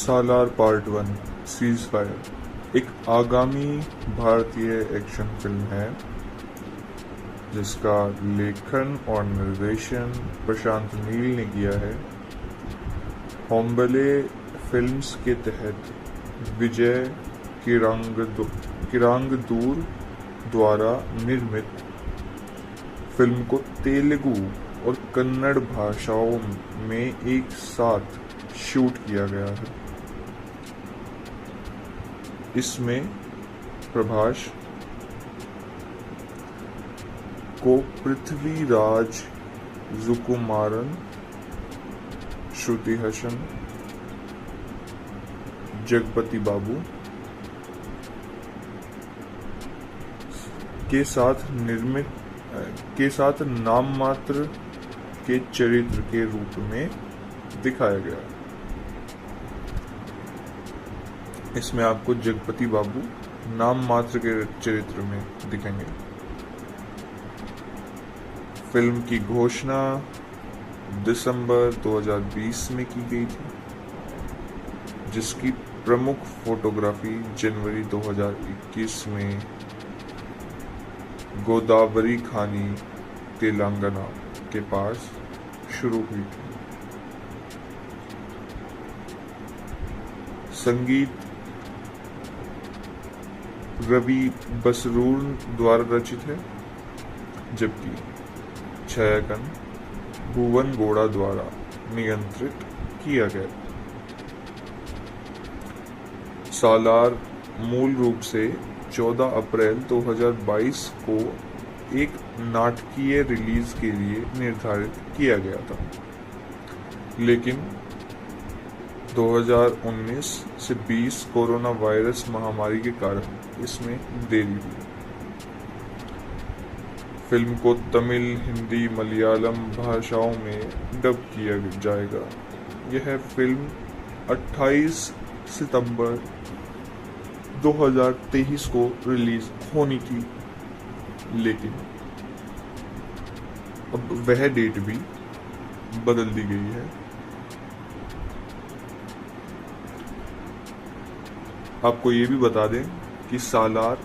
सालार part 1 cease fire एक आगामी भारतीय एक्शन फिल्म है जिसका लेखन और निर्देशन प्रशांत नील ने किया है। होम्बले फिल्म्स के तहत विजय किरांगदूर द्वारा निर्मित फिल्म को तेलुगु और कन्नड़ भाषाओं में एक साथ शूट किया गया है। इसमें प्रभास को पृथ्वीराज सुकुमारन, श्रुति हसन, जगपति बाबू के साथ नाम मात्र के चरित्र के रूप में दिखाया गया। इसमें आपको जगपति बाबू नाम मात्र के चरित्र में दिखेंगे। फिल्म की घोषणा दिसंबर 2020 में की गई थी, जिसकी प्रमुख फोटोग्राफी जनवरी 2021 में गोदावरी खानी, तेलंगाना के पास शुरू हुई थी। संगीत रवि बसरूर द्वारा रचित है, जबकि छायांकन भुवन गौड़ा द्वारा नियंत्रित किया गया। सालार मूल रूप से 14 अप्रैल 2022 को एक नाटकीय रिलीज के लिए निर्धारित किया गया था, लेकिन 2019 से 20 कोरोना वायरस महामारी के कारण इसमें देरी हुई। फिल्म को तमिल, हिंदी, मलयालम भाषाओं में डब किया जाएगा। यह फिल्म 28 सितंबर 2023 को रिलीज होनी थी, लेकिन अब वह डेट भी बदल दी गई है। आपको ये भी बता दें कि सालार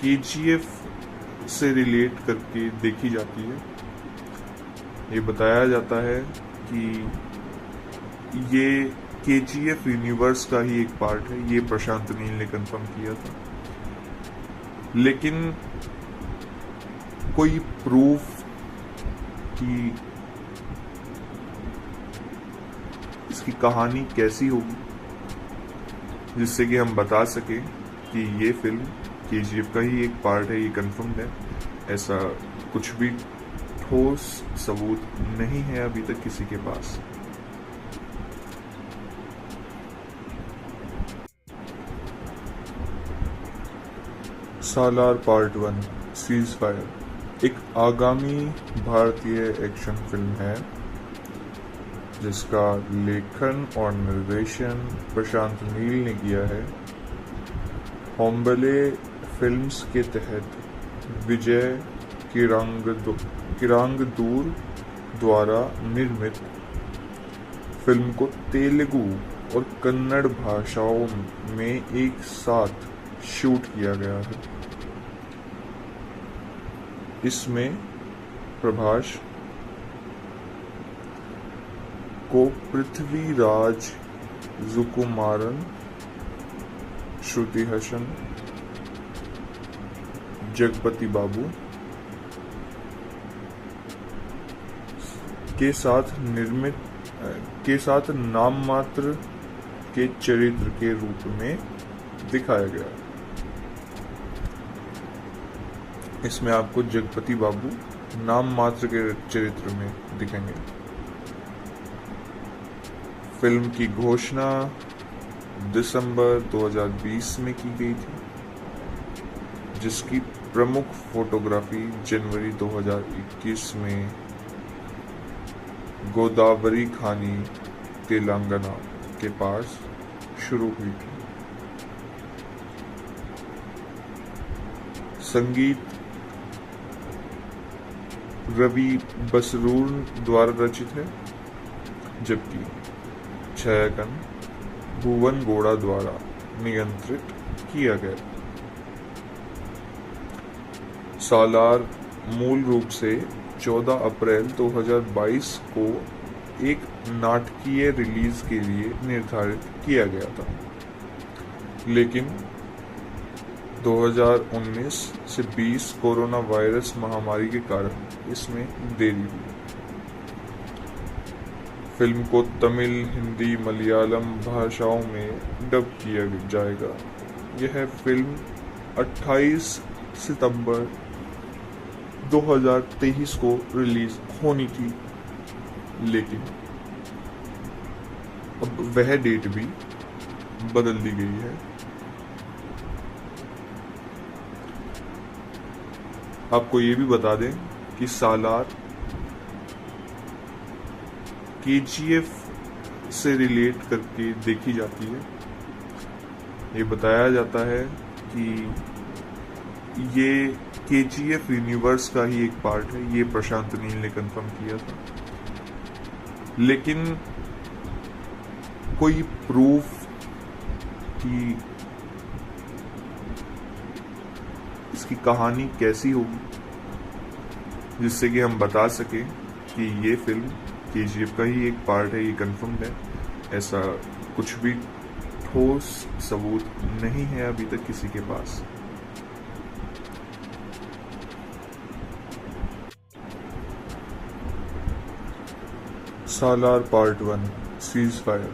KGF से रिलेट करके देखी जाती है। ये बताया जाता है कि ये KGF यूनिवर्स का ही एक पार्ट है। ये प्रशांत नील ने कंफर्म किया था, लेकिन कोई प्रूफ कि इसकी कहानी कैसी होगी जिससे कि हम बता सके कि ये फिल्म KGF का ही एक पार्ट है, ये कंफर्म है, ऐसा कुछ भी ठोस सबूत नहीं है अभी तक किसी के पास। सालार पार्ट 1 सीज फायर एक आगामी भारतीय एक्शन फिल्म है जिसका लेखन और निर्देशन प्रशांत नील ने किया है। होम्बले फिल्म्स के तहत विजय किरांगदूर द्वारा निर्मित फिल्म को तेलुगु और कन्नड़ भाषाओं में एक साथ शूट किया गया है। इसमें प्रभास को पृथ्वीराज सुकुमारन, श्रुति हसन, जगपति बाबू के साथ नाम मात्र के चरित्र के रूप में दिखाया गया। इसमें आपको जगपति बाबू नाम मात्र के चरित्र में दिखेंगे। फिल्म की घोषणा दिसंबर 2020 में की गई थी, जिसकी प्रमुख फोटोग्राफी जनवरी 2021 में गोदावरी खानी, तेलंगाना के पास शुरू हुई थी। संगीत रवि बसरूर द्वारा रचित है, जबकि छायांकन भुवन गौड़ा द्वारा नियंत्रित किया गया। सालार मूल रूप से 14 अप्रैल 2022 को एक नाटकीय रिलीज के लिए निर्धारित किया गया था, लेकिन 2019 से 20 कोरोना वायरस महामारी के कारण इसमें देरी हुई। फिल्म को तमिल, हिंदी, मलयालम भाषाओं में डब किया जाएगा। यह फिल्म 28 सितंबर 2023 को रिलीज होनी थी, लेकिन अब वह डेट भी बदल दी गई है। आपको ये भी बता दें कि सालार KGF से रिलेट करके देखी जाती है। ये बताया जाता है कि ये KGF यूनिवर्स का ही एक पार्ट है। ये प्रशांत नील ने कंफर्म किया था, लेकिन कोई प्रूफ कि इसकी कहानी कैसी होगी जिससे कि हम बता सके कि ये फिल्म KGF का ही एक पार्ट है, ये कंफर्म्ड है। ऐसा कुछ भी ठोस सबूत नहीं है अभी तक किसी के पास। सालार पार्ट 1 सीज फायर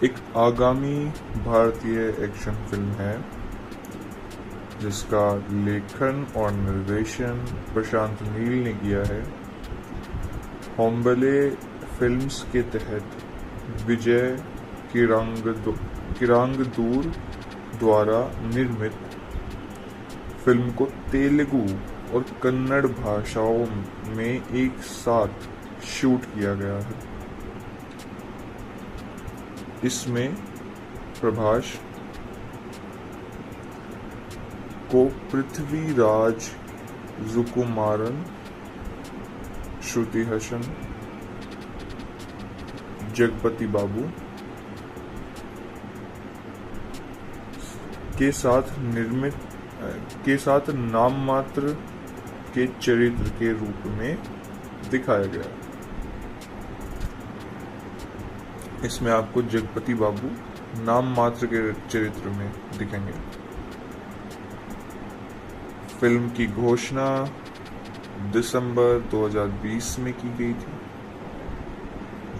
एक आगामी भारतीय एक्शन फिल्म है जिसका लेखन और निर्देशन प्रशांत नील ने किया है। होम्बले फिल्म्स के तहत विजय किरांगदूर द्वारा निर्मित फिल्म को तेलुगु और कन्नड़ भाषाओं में एक साथ शूट किया गया है। इसमें प्रभास को पृथ्वीराज सुकुमारन, श्रुति हसन, जगपति बाबू के साथ नाम मात्र के चरित्र के रूप में दिखाया गया। इसमें आपको जगपति बाबू नाम मात्र के चरित्र में दिखेंगे। फिल्म की घोषणा दिसंबर 2020 में की गई थी,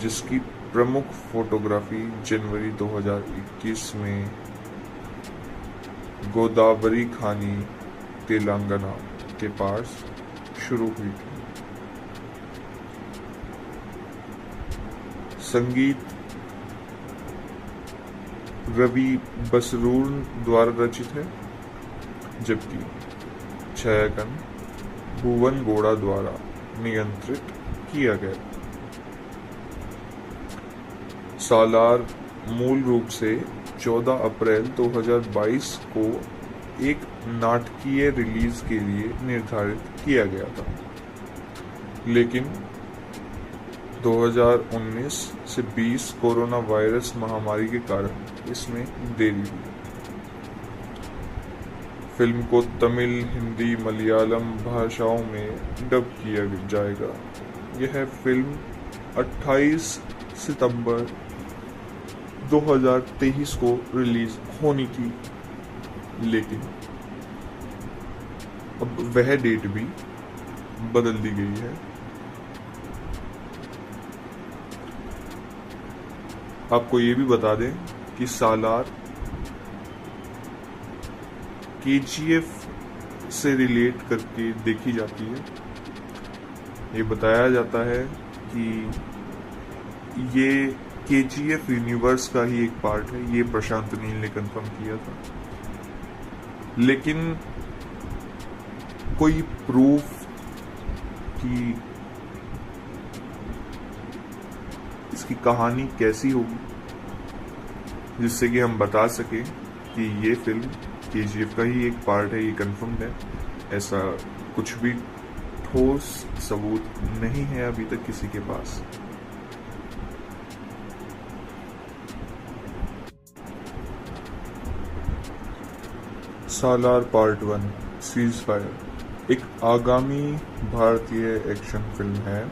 जिसकी प्रमुख फोटोग्राफी जनवरी 2021 में गोदावरी खानी, तेलंगाना के पास शुरू हुई थी। संगीत रवि बसरूर द्वारा रचित है, जबकि छायांकन भुवन गौड़ा द्वारा नियंत्रित किया गया। सालार मूल रूप से 14 अप्रैल 2022 को एक नाटकीय रिलीज के लिए निर्धारित किया गया था, लेकिन 2019 से 20 कोरोना वायरस महामारी के कारण इसमें देरी हुई। फिल्म को तमिल, हिंदी, मलयालम भाषाओं में डब किया जाएगा। यह फिल्म 28 सितंबर 2023 को रिलीज होनी थी, लेकिन अब वह डेट भी बदल दी गई है। आपको ये भी बता दें कि सालार KGF से रिलेट करके देखी जाती है। ये बताया जाता है कि ये KGF यूनिवर्स का ही एक पार्ट है। ये प्रशांत नील ने कंफर्म किया था, लेकिन कोई प्रूफ कि इसकी कहानी कैसी होगी जिससे कि हम बता सके कि ये फिल्म KGF का ही एक पार्ट है, ये कंफर्म्ड है। ऐसा कुछ भी ठोस सबूत नहीं है अभी तक किसी के पास। सालार पार्ट 1 सीज फायर एक आगामी भारतीय एक्शन फिल्म है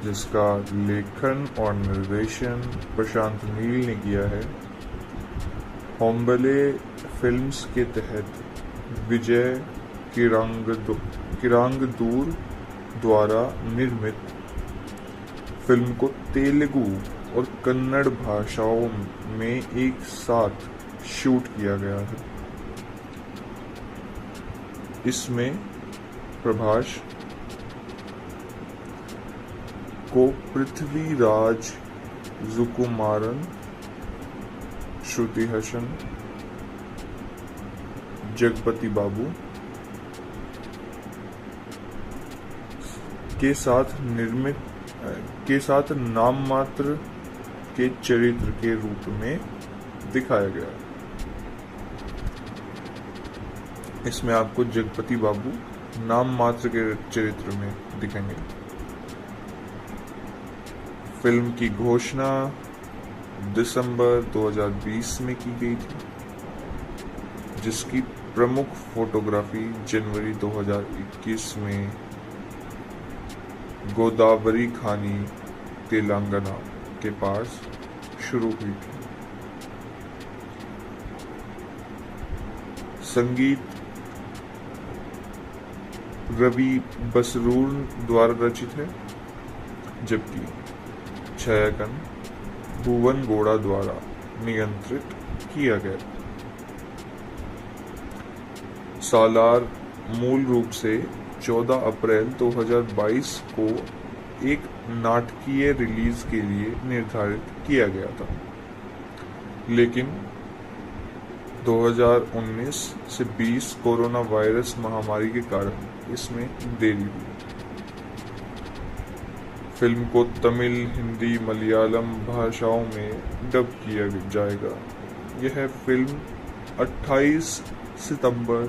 जिसका लेखन और निर्देशन प्रशांत नील ने किया है। होम्बले फिल्म्स के तहत विजय किरांगदूर द्वारा निर्मित फिल्म को तेलुगु और कन्नड़ भाषाओं में एक साथ शूट किया गया है। इसमें प्रभास को पृथ्वीराज सुकुमारन, श्रुति हसन, जगपति बाबू के साथ नाम मात्र के चरित्र के रूप में दिखाया गया। इसमें आपको जगपति बाबू नाम मात्र के चरित्र में दिखेंगे। फिल्म की घोषणा दिसंबर 2020 में की गई थी, जिसकी प्रमुख फोटोग्राफी जनवरी 2021 में गोदावरी खानी, तेलंगाना के पास शुरू हुई थी। संगीत रवि बसरूर द्वारा रचित है, जबकि छायांकन भुवन गौड़ा द्वारा नियंत्रित किया गया। सालार मूल रूप से 14 अप्रैल 2022 को एक नाटकीय रिलीज के लिए निर्धारित किया गया था, लेकिन 2019 से 20 कोरोना वायरस महामारी के कारण इसमें देरी हुई। फिल्म को तमिल, हिंदी, मलयालम भाषाओं में डब किया जाएगा। यह फिल्म 28 सितंबर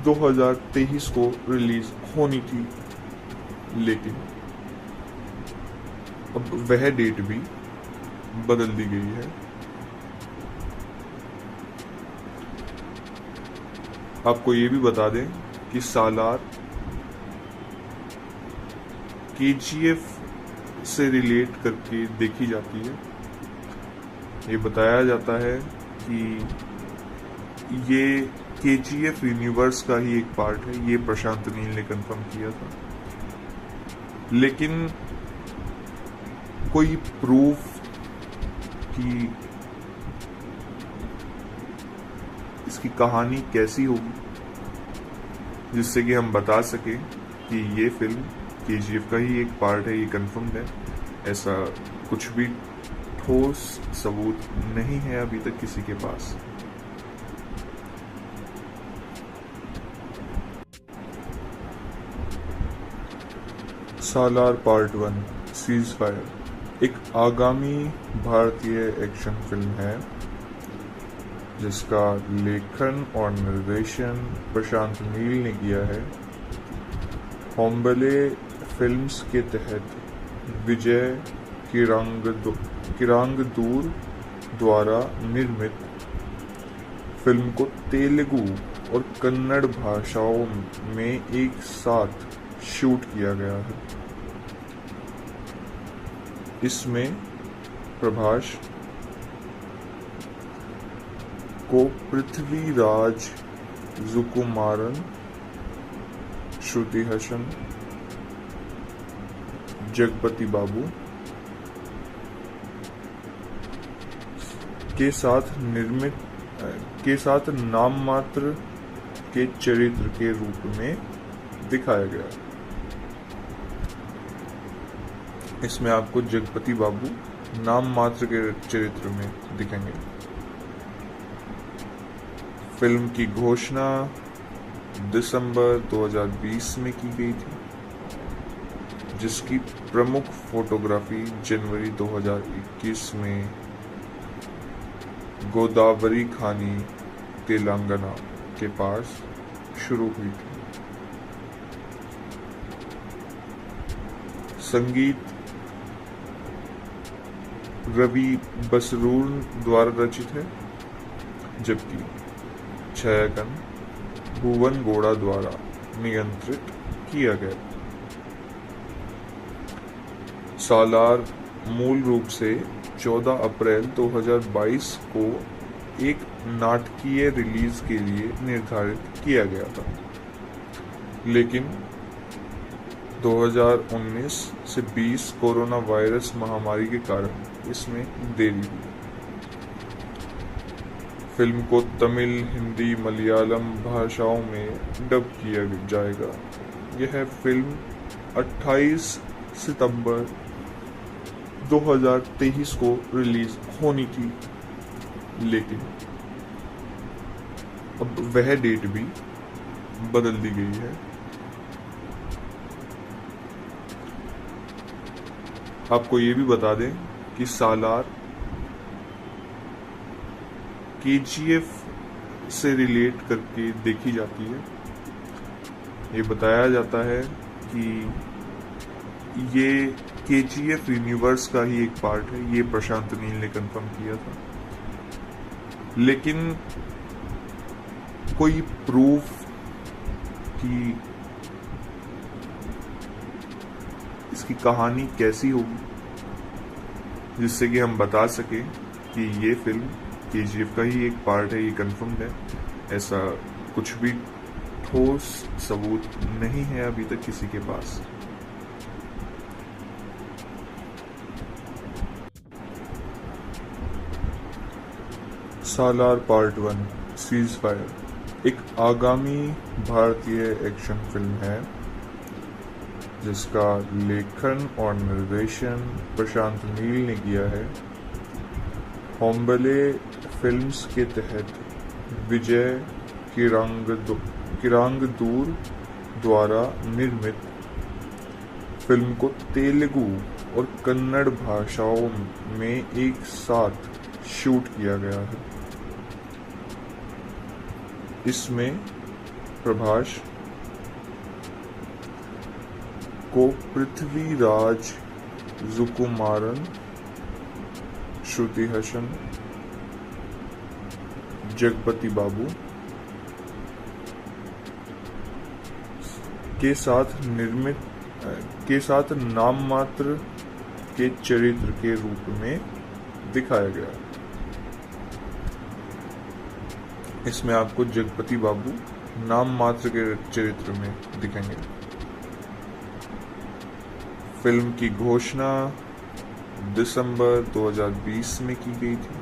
2023 को रिलीज होनी थी, लेकिन अब वह डेट भी बदल दी गई है। आपको ये भी बता दें कि सालार KGF से रिलेट करके देखी जाती है। ये बताया जाता है कि ये KGF यूनिवर्स का ही एक पार्ट है। ये प्रशांत नील ने कंफर्म किया था, लेकिन कोई प्रूफ कि इसकी कहानी कैसी होगी जिससे कि हम बता सके कि ये फिल्म KGF का ही एक पार्ट है, ये कंफर्म्ड है। ऐसा कुछ भी ठोस सबूत नहीं है अभी तक किसी के पास। सालार पार्ट 1 सीज फायर एक आगामी भारतीय एक्शन फिल्म है जिसका लेखन और निर्देशन प्रशांत नील ने किया है। होम्बले फिल्म्स के तहत विजय किरांगदूर द्वारा निर्मित फिल्म को तेलुगु और कन्नड़ भाषाओं में एक साथ शूट किया गया है। इसमें प्रभास को पृथ्वीराज सुकुमारन, श्रुति हसन, जगपति बाबू के साथ नाम मात्र के चरित्र के रूप में दिखाया गया। इसमें आपको जगपति बाबू नाम मात्र के चरित्र में दिखेंगे। फिल्म की घोषणा दिसंबर 2020 में की गई थी, जिसकी प्रमुख फोटोग्राफी जनवरी 2021 में गोदावरी खानी, तेलंगाना के पास शुरू हुई थी। संगीत रवि बसरूर द्वारा रचित है, जबकि छायांकन भुवन गौड़ा द्वारा नियंत्रित किया गया। सालार मूल रूप से 14 अप्रैल 2022 को एक नाटकीय रिलीज के लिए निर्धारित किया गया था, लेकिन 2019 से 20 कोरोना वायरस महामारी के कारण इसमें देरी हुई। फिल्म को तमिल, हिंदी, मलयालम भाषाओं में डब किया जाएगा। यह फिल्म 28 सितंबर 2023 को रिलीज होनी थी, लेकिन अब वह डेट भी बदल दी गई है। आपको ये भी बता दें कि सालार KGF से रिलेट करके देखी जाती है। ये बताया जाता है कि ये KGF यूनिवर्स का ही एक पार्ट है। ये प्रशांत नील ने कंफर्म किया था, लेकिन कोई प्रूफ कि इसकी कहानी कैसी होगी जिससे कि हम बता सके कि ये फिल्म KGF का ही एक पार्ट है, ये कंफर्म्ड है। ऐसा कुछ भी ठोस सबूत नहीं है अभी तक किसी के पास। सालार पार्ट 1 सीज फायर एक आगामी भारतीय एक्शन फिल्म है जिसका लेखन और निर्देशन प्रशांत नील ने किया है। होम्बले फिल्म्स के तहत विजय किरांगदूर द्वारा निर्मित फिल्म को तेलुगु और कन्नड़ भाषाओं में एक साथ शूट किया गया है। इसमें प्रभास को पृथ्वीराज सुकुमारन, श्रुति हसन, जगपति बाबू के साथ नाम मात्र के चरित्र के रूप में दिखाया गया। इसमें आपको जगपति बाबू नाम मात्र के चरित्र में दिखेंगे। फिल्म की घोषणा दिसंबर 2020 में की गई थी,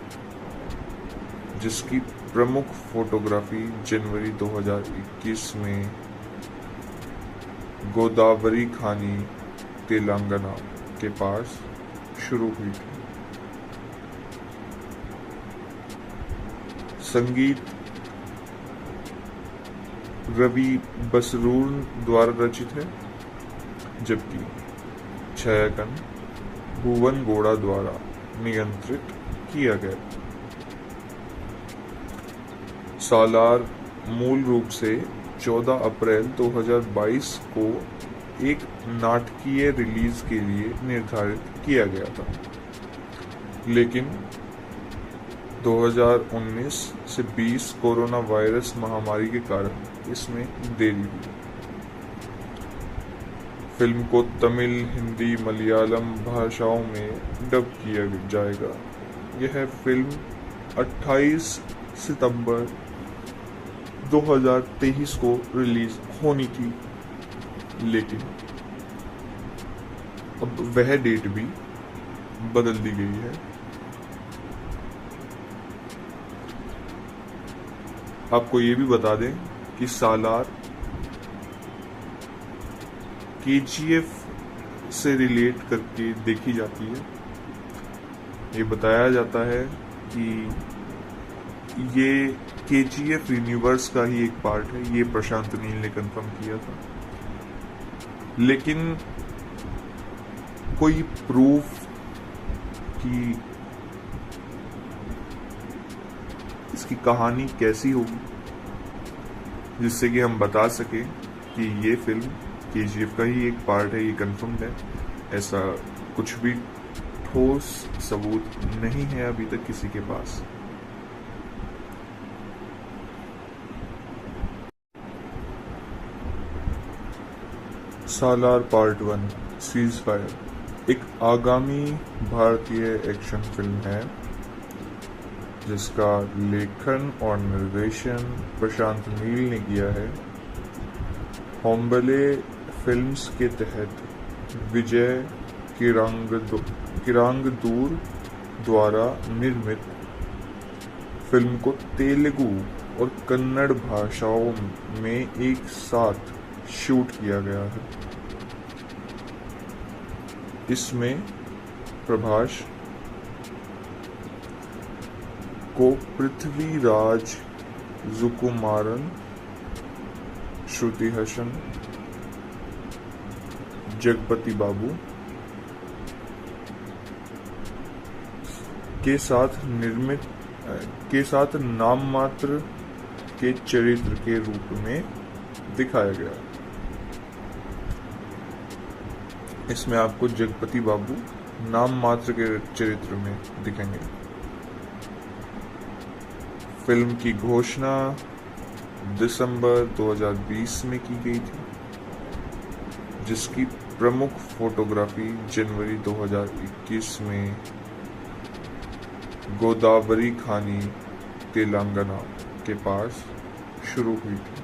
जिसकी प्रमुख फोटोग्राफी जनवरी 2021 में गोदावरी खानी, तेलंगाना के पास शुरू हुई थी। संगीत रवि बसरूर द्वारा रचित है, जबकि छायांकन भुवन गौड़ा द्वारा नियंत्रित किया गया। सालार मूल रूप से 14 अप्रैल 2022 को एक नाटकीय रिलीज के लिए निर्धारित किया गया था, लेकिन 2019 से 20 कोरोना वायरस महामारी के कारण इसमें देरी हुई। फिल्म को तमिल, हिंदी, मलयालम भाषाओं में डब किया जाएगा। यह फिल्म 28 सितंबर 2023 को रिलीज होनी थी, लेकिन अब वह डेट भी बदल दी गई है। आपको ये भी बता दें कि सालार KGF से रिलेट करके देखी जाती है। ये बताया जाता है कि ये KGF यूनिवर्स का ही एक पार्ट है। ये प्रशांत नील ने कंफर्म किया था, लेकिन कोई प्रूफ कि इसकी कहानी कैसी होगी जिससे कि हम बता सके कि ये फिल्म KGF का ही एक पार्ट है, ये कंफर्म्ड है। ऐसा कुछ भी ठोस सबूत नहीं है अभी तक किसी के पास। सालार पार्ट 1 सीज फायर एक आगामी भारतीय एक्शन फिल्म है जिसका लेखन और निर्देशन प्रशांत नील ने किया है। होम्बले फिल्म्स के तहत विजय किरांगदूर द्वारा निर्मित फिल्म को तेलुगु और कन्नड़ भाषाओं में एक साथ शूट किया गया है। इसमें प्रभास को पृथ्वीराज सुकुमारन, श्रुति हसन, जगपति बाबू के साथ नाम मात्र के चरित्र के रूप में दिखाया गया। इसमें आपको जगपति बाबू नाम मात्र के चरित्र में दिखेंगे। फिल्म की घोषणा दिसंबर 2020 में की गई थी, जिसकी प्रमुख फोटोग्राफी जनवरी 2021 में गोदावरी खानी, तेलंगाना के पास शुरू हुई थी।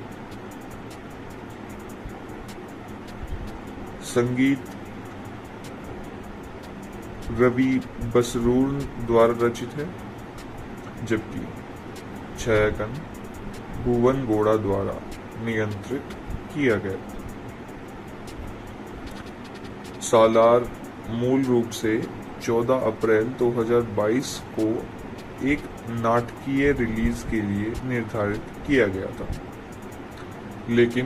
संगीत रवि बसरूर द्वारा रचित है, जबकि छायांकन भुवन गौड़ा द्वारा नियंत्रित किया गया। सालार मूल रूप से 14 अप्रैल 2022 को एक नाटकीय रिलीज के लिए निर्धारित किया गया था, लेकिन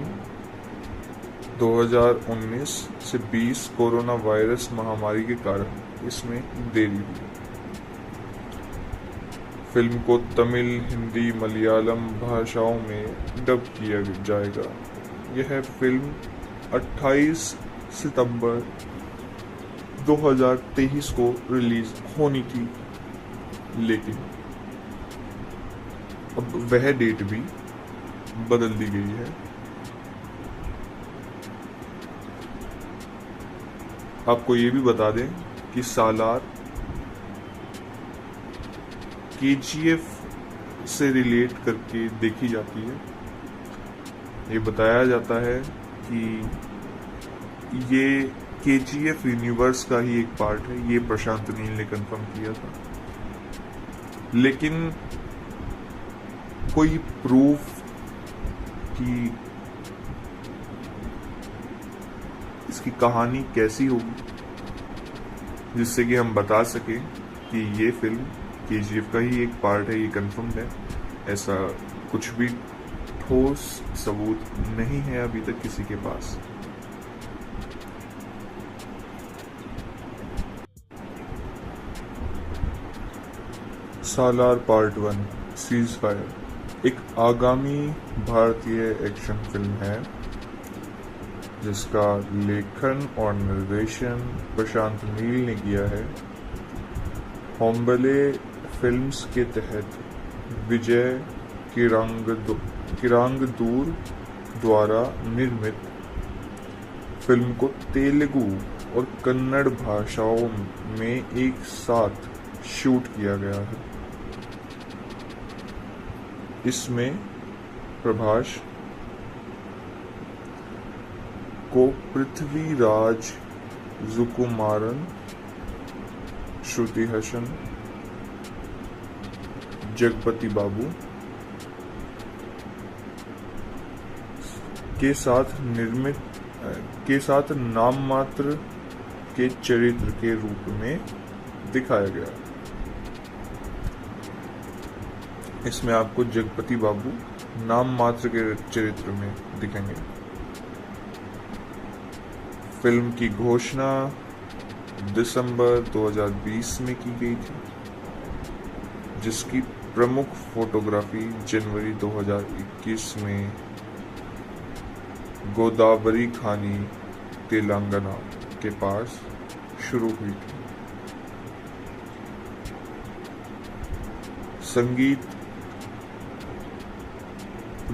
2019 से 20 कोरोना वायरस महामारी के कारण इसमें देरी हुई। फिल्म को तमिल, हिंदी, मलयालम भाषाओं में डब किया जाएगा। यह फिल्म 28 सितंबर 2023 को रिलीज होनी थी, लेकिन अब वह डेट भी बदल दी गई है। आपको ये भी बता दें कि सालार KGF से रिलेट करके देखी जाती है। ये बताया जाता है कि ये KGF यूनिवर्स का ही एक पार्ट है। ये प्रशांत नील ने कंफर्म किया था, लेकिन कोई प्रूफ कि इसकी कहानी कैसी होगी जिससे कि हम बता सकें कि ये फिल्म KGF का ही एक पार्ट है, ये कंफर्म्ड है, ऐसा कुछ भी ठोस सबूत नहीं है अभी तक किसी के पास। सालार पार्ट 1 सीज फायर एक आगामी भारतीय एक्शन फिल्म है जिसका लेखन और निर्देशन प्रशांत नील ने किया है। होम्बले फिल्म्स के तहत विजय किरांगदूर द्वारा निर्मित फिल्म को तेलुगु और कन्नड़ भाषाओं में एक साथ शूट किया गया है। इसमें प्रभास को पृथ्वीराज सुकुमारन, श्रुति हसन, जगपति बाबू के साथ नाम मात्र के चरित्र के रूप में दिखाया गया। इसमें आपको जगपति बाबू नाम मात्र के चरित्र में दिखेंगे। फिल्म की घोषणा दिसंबर 2020 में की गई थी, जिसकी प्रमुख फोटोग्राफी जनवरी 2021 में गोदावरी खानी, तेलंगाना के पास शुरू हुई थी। संगीत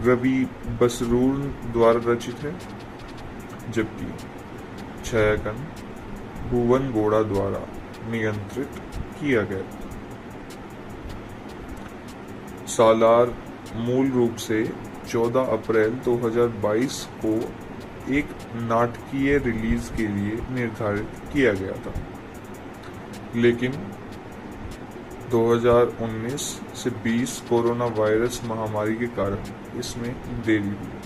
रवि बसरूर द्वारा रचित है, जबकि छायांकन भुवन गौड़ा द्वारा नियंत्रित किया गया। सालार मूल रूप से 14 अप्रैल 2022 को एक नाटकीय रिलीज के लिए निर्धारित किया गया था, लेकिन 2019 से 20 कोरोना वायरस महामारी के कारण इसमें देरी हुई।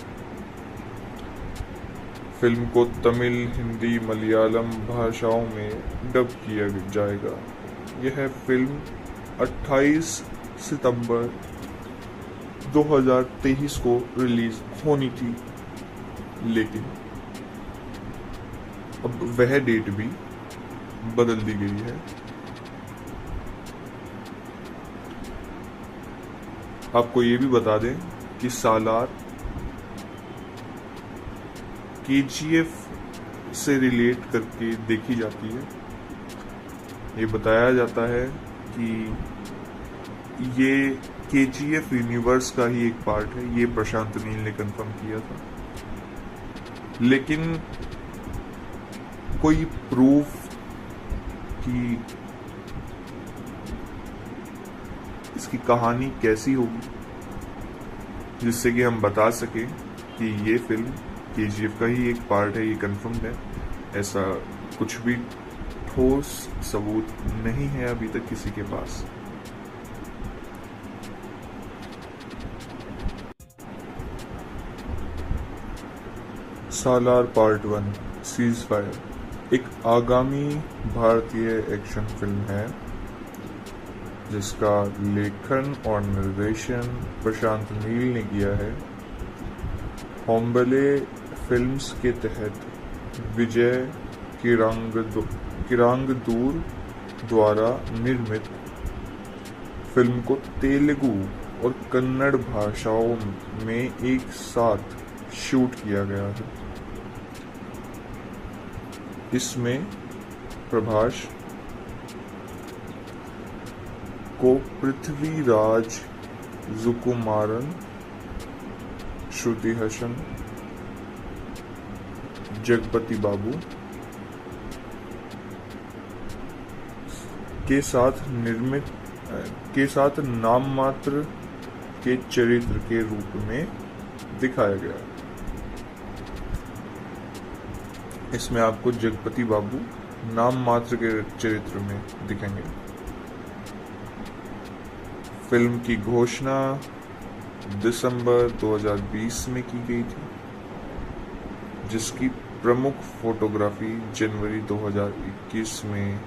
फिल्म को तमिल, हिंदी, मलयालम भाषाओं में डब किया जाएगा। यह फिल्म 28 सितंबर 2023 को रिलीज होनी थी, लेकिन अब वह डेट भी बदल दी गई है। आपको ये भी बता दें कि सालार KGF से रिलेट करके देखी जाती है। ये बताया जाता है कि ये KGF यूनिवर्स का ही एक पार्ट है। ये प्रशांत नील ने कंफर्म किया था, लेकिन कोई प्रूफ कि इसकी कहानी कैसी होगी जिससे कि हम बता सकें कि ये फिल्म KGF का ही एक पार्ट है, ये कंफर्म्ड है। ऐसा कुछ भी ठोस सबूत नहीं है अभी तक किसी के पास। सालार पार्ट 1 सीज फायर एक आगामी भारतीय एक्शन फिल्म है जिसका लेखन और निर्देशन प्रशांत नील ने किया है। होम्बले फिल्म्स के तहत विजय किरांगदूर द्वारा निर्मित फिल्म को तेलुगु और कन्नड़ भाषाओं में एक साथ शूट किया गया है। इसमें प्रभास को पृथ्वीराज सुकुमारन, श्रुति हसन, जगपति बाबू के साथ नाम मात्र के चरित्र के रूप में दिखाया गया। इसमें आपको जगपति बाबू नाम मात्र के चरित्र में दिखेंगे। फिल्म की घोषणा दिसंबर 2020 में की गई थी, जिसकी प्रमुख फोटोग्राफी जनवरी 2021 में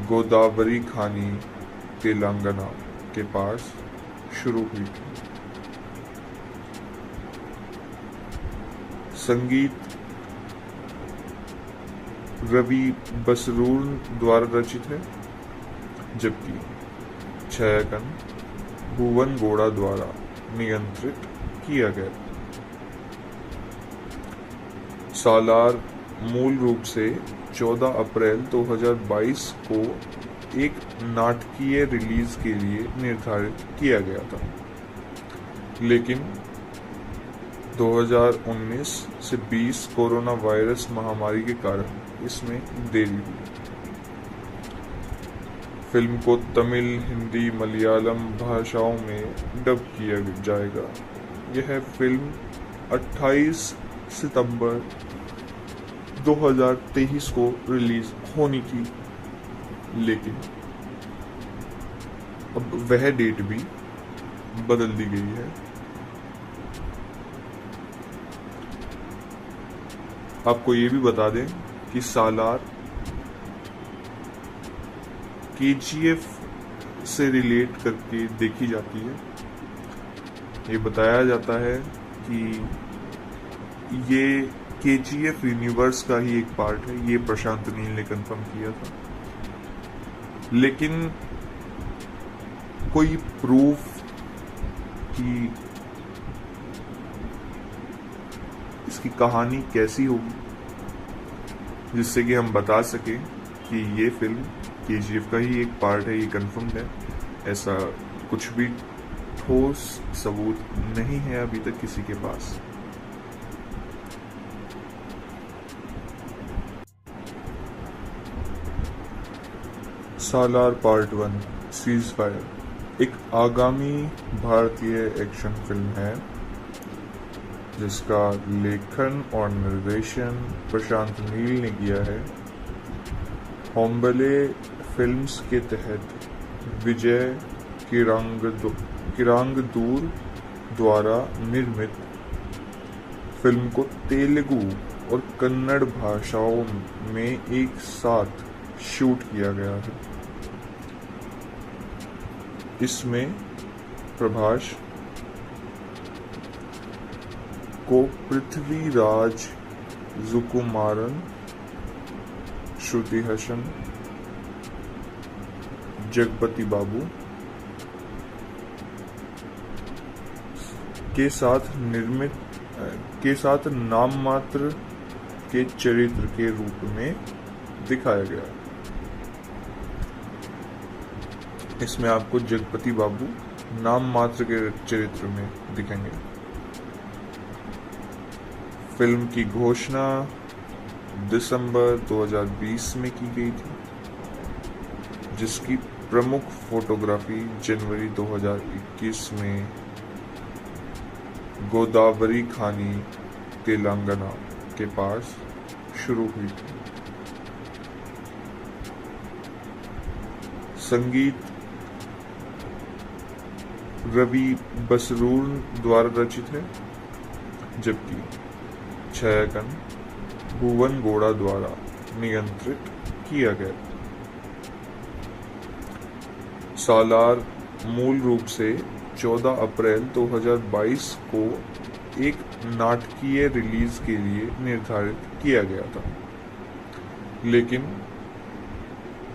गोदावरी खानी, तेलंगाना के पास शुरू हुई थी। संगीत रवि बसरूर द्वारा रचित है, जबकि छायांकन भुवन गौड़ा द्वारा नियंत्रित किया गया। सालार मूल रूप से 14 अप्रैल 2022 को एक नाटकीय रिलीज के लिए निर्धारित किया गया था, लेकिन 2019 से 20 कोरोना वायरस महामारी के कारण इसमें देरी हुई। फिल्म को तमिल, हिंदी, मलयालम भाषाओं में डब किया जाएगा। यह फिल्म 28 सितंबर 2023 को रिलीज होनी थी, लेकिन अब वह डेट भी बदल दी गई है। आपको ये भी बता दें कि सालार KGF से रिलेट करके देखी जाती है। ये बताया जाता है कि ये KGF यूनिवर्स का ही एक पार्ट है। ये प्रशांत नील ने कंफर्म किया था, लेकिन कोई प्रूफ कि इसकी कहानी कैसी होगी जिससे कि हम बता सकें कि ये फिल्म KGF का ही एक पार्ट है, ये कंफर्म्ड है। ऐसा कुछ भी ठोस सबूत नहीं है अभी तक किसी के पास। सालार पार्ट 1 सीज फायर एक आगामी भारतीय एक्शन फिल्म है जिसका लेखन और निर्देशन प्रशांत नील ने किया है। होम्बले फिल्म्स के तहत विजय किरांगदूर द्वारा निर्मित फिल्म को तेलुगु और कन्नड़ भाषाओं में एक साथ शूट किया गया है। इसमें प्रभास को पृथ्वीराज सुकुमारन, श्रुति हसन, जगपति बाबू के साथ नाम मात्र के चरित्र के रूप में दिखाया गया। इसमें आपको जगपति बाबू नाम मात्र के चरित्र में दिखेंगे। फिल्म की घोषणा दिसंबर 2020 में की गई थी, जिसकी प्रमुख फोटोग्राफी जनवरी 2021 में गोदावरी खानी, तेलंगाना के पास शुरू हुई थी। संगीत रवि बसरूर द्वारा रचित है, जबकि छायांकन भुवन गौड़ा द्वारा नियंत्रित किया गया। सालार मूल रूप से 14 अप्रैल 2022 को एक नाटकीय रिलीज के लिए निर्धारित किया गया था, लेकिन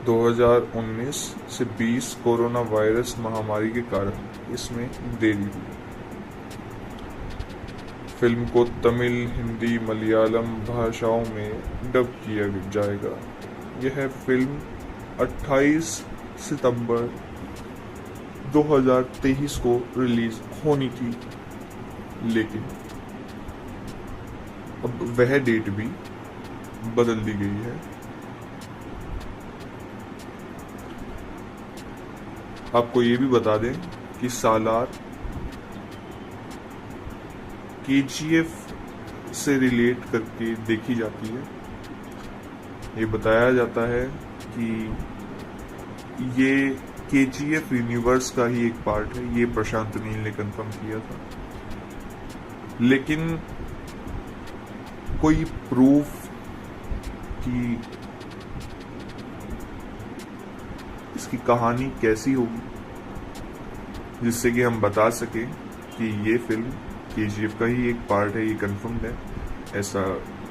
2019 से 20 कोरोना वायरस महामारी के कारण इसमें देरी हुई। फिल्म को तमिल, हिंदी, मलयालम भाषाओं में डब किया जाएगा। यह फिल्म 28 सितंबर 2023 को रिलीज होनी थी, लेकिन अब वह डेट भी बदल दी गई है। आपको ये भी बता दें कि सालार KGF से रिलेट करके देखी जाती है। ये बताया जाता है कि ये KGF यूनिवर्स का ही एक पार्ट है। ये प्रशांत नील ने कंफर्म किया था, लेकिन कोई प्रूफ कि इसकी कहानी कैसी होगी जिससे कि हम बता सकें कि ये फिल्म KGF का ही एक पार्ट है, ये कंफर्म्ड है। ऐसा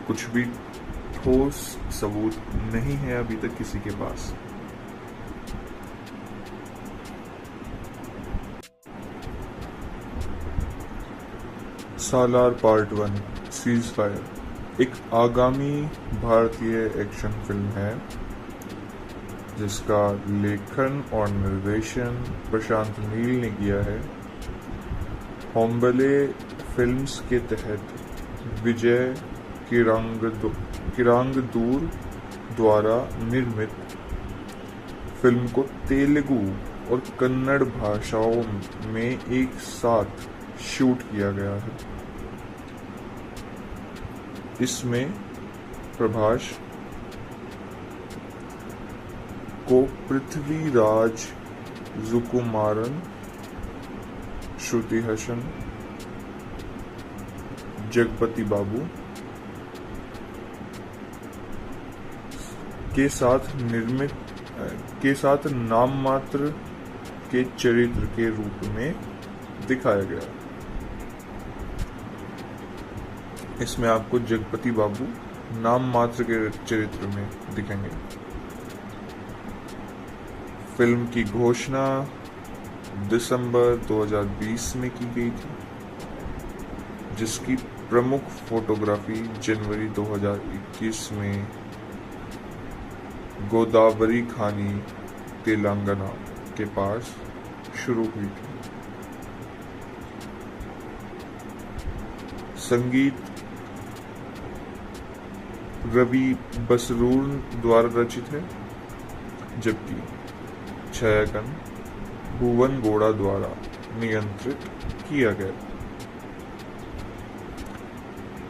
कुछ भी ठोस सबूत नहीं है अभी तक किसी के पास। सालार पार्ट 1 सीज फायर एक आगामी भारतीय एक्शन फिल्म है जिसका लेखन और निर्देशन प्रशांत नील ने किया है। होम्बले फिल्म्स के तहत विजय किरांगदूर द्वारा निर्मित फिल्म को तेलुगु और कन्नड़ भाषाओं में एक साथ शूट किया गया है। इसमें प्रभास को पृथ्वीराज सुकुमारन, श्रुति हसन, जगपति बाबू के साथ नाम मात्र के चरित्र के रूप में दिखाया गया। इसमें आपको जगपति बाबू नाम मात्र के चरित्र में दिखेंगे। फिल्म की घोषणा दिसंबर 2020 में की गई थी, जिसकी प्रमुख फोटोग्राफी जनवरी 2021 में गोदावरी खानी, तेलंगाना के पास शुरू हुई थी। संगीत रवि बसरूर द्वारा रचित है, जबकि छायांकन भुवन गौड़ा द्वारा नियंत्रित किया गया।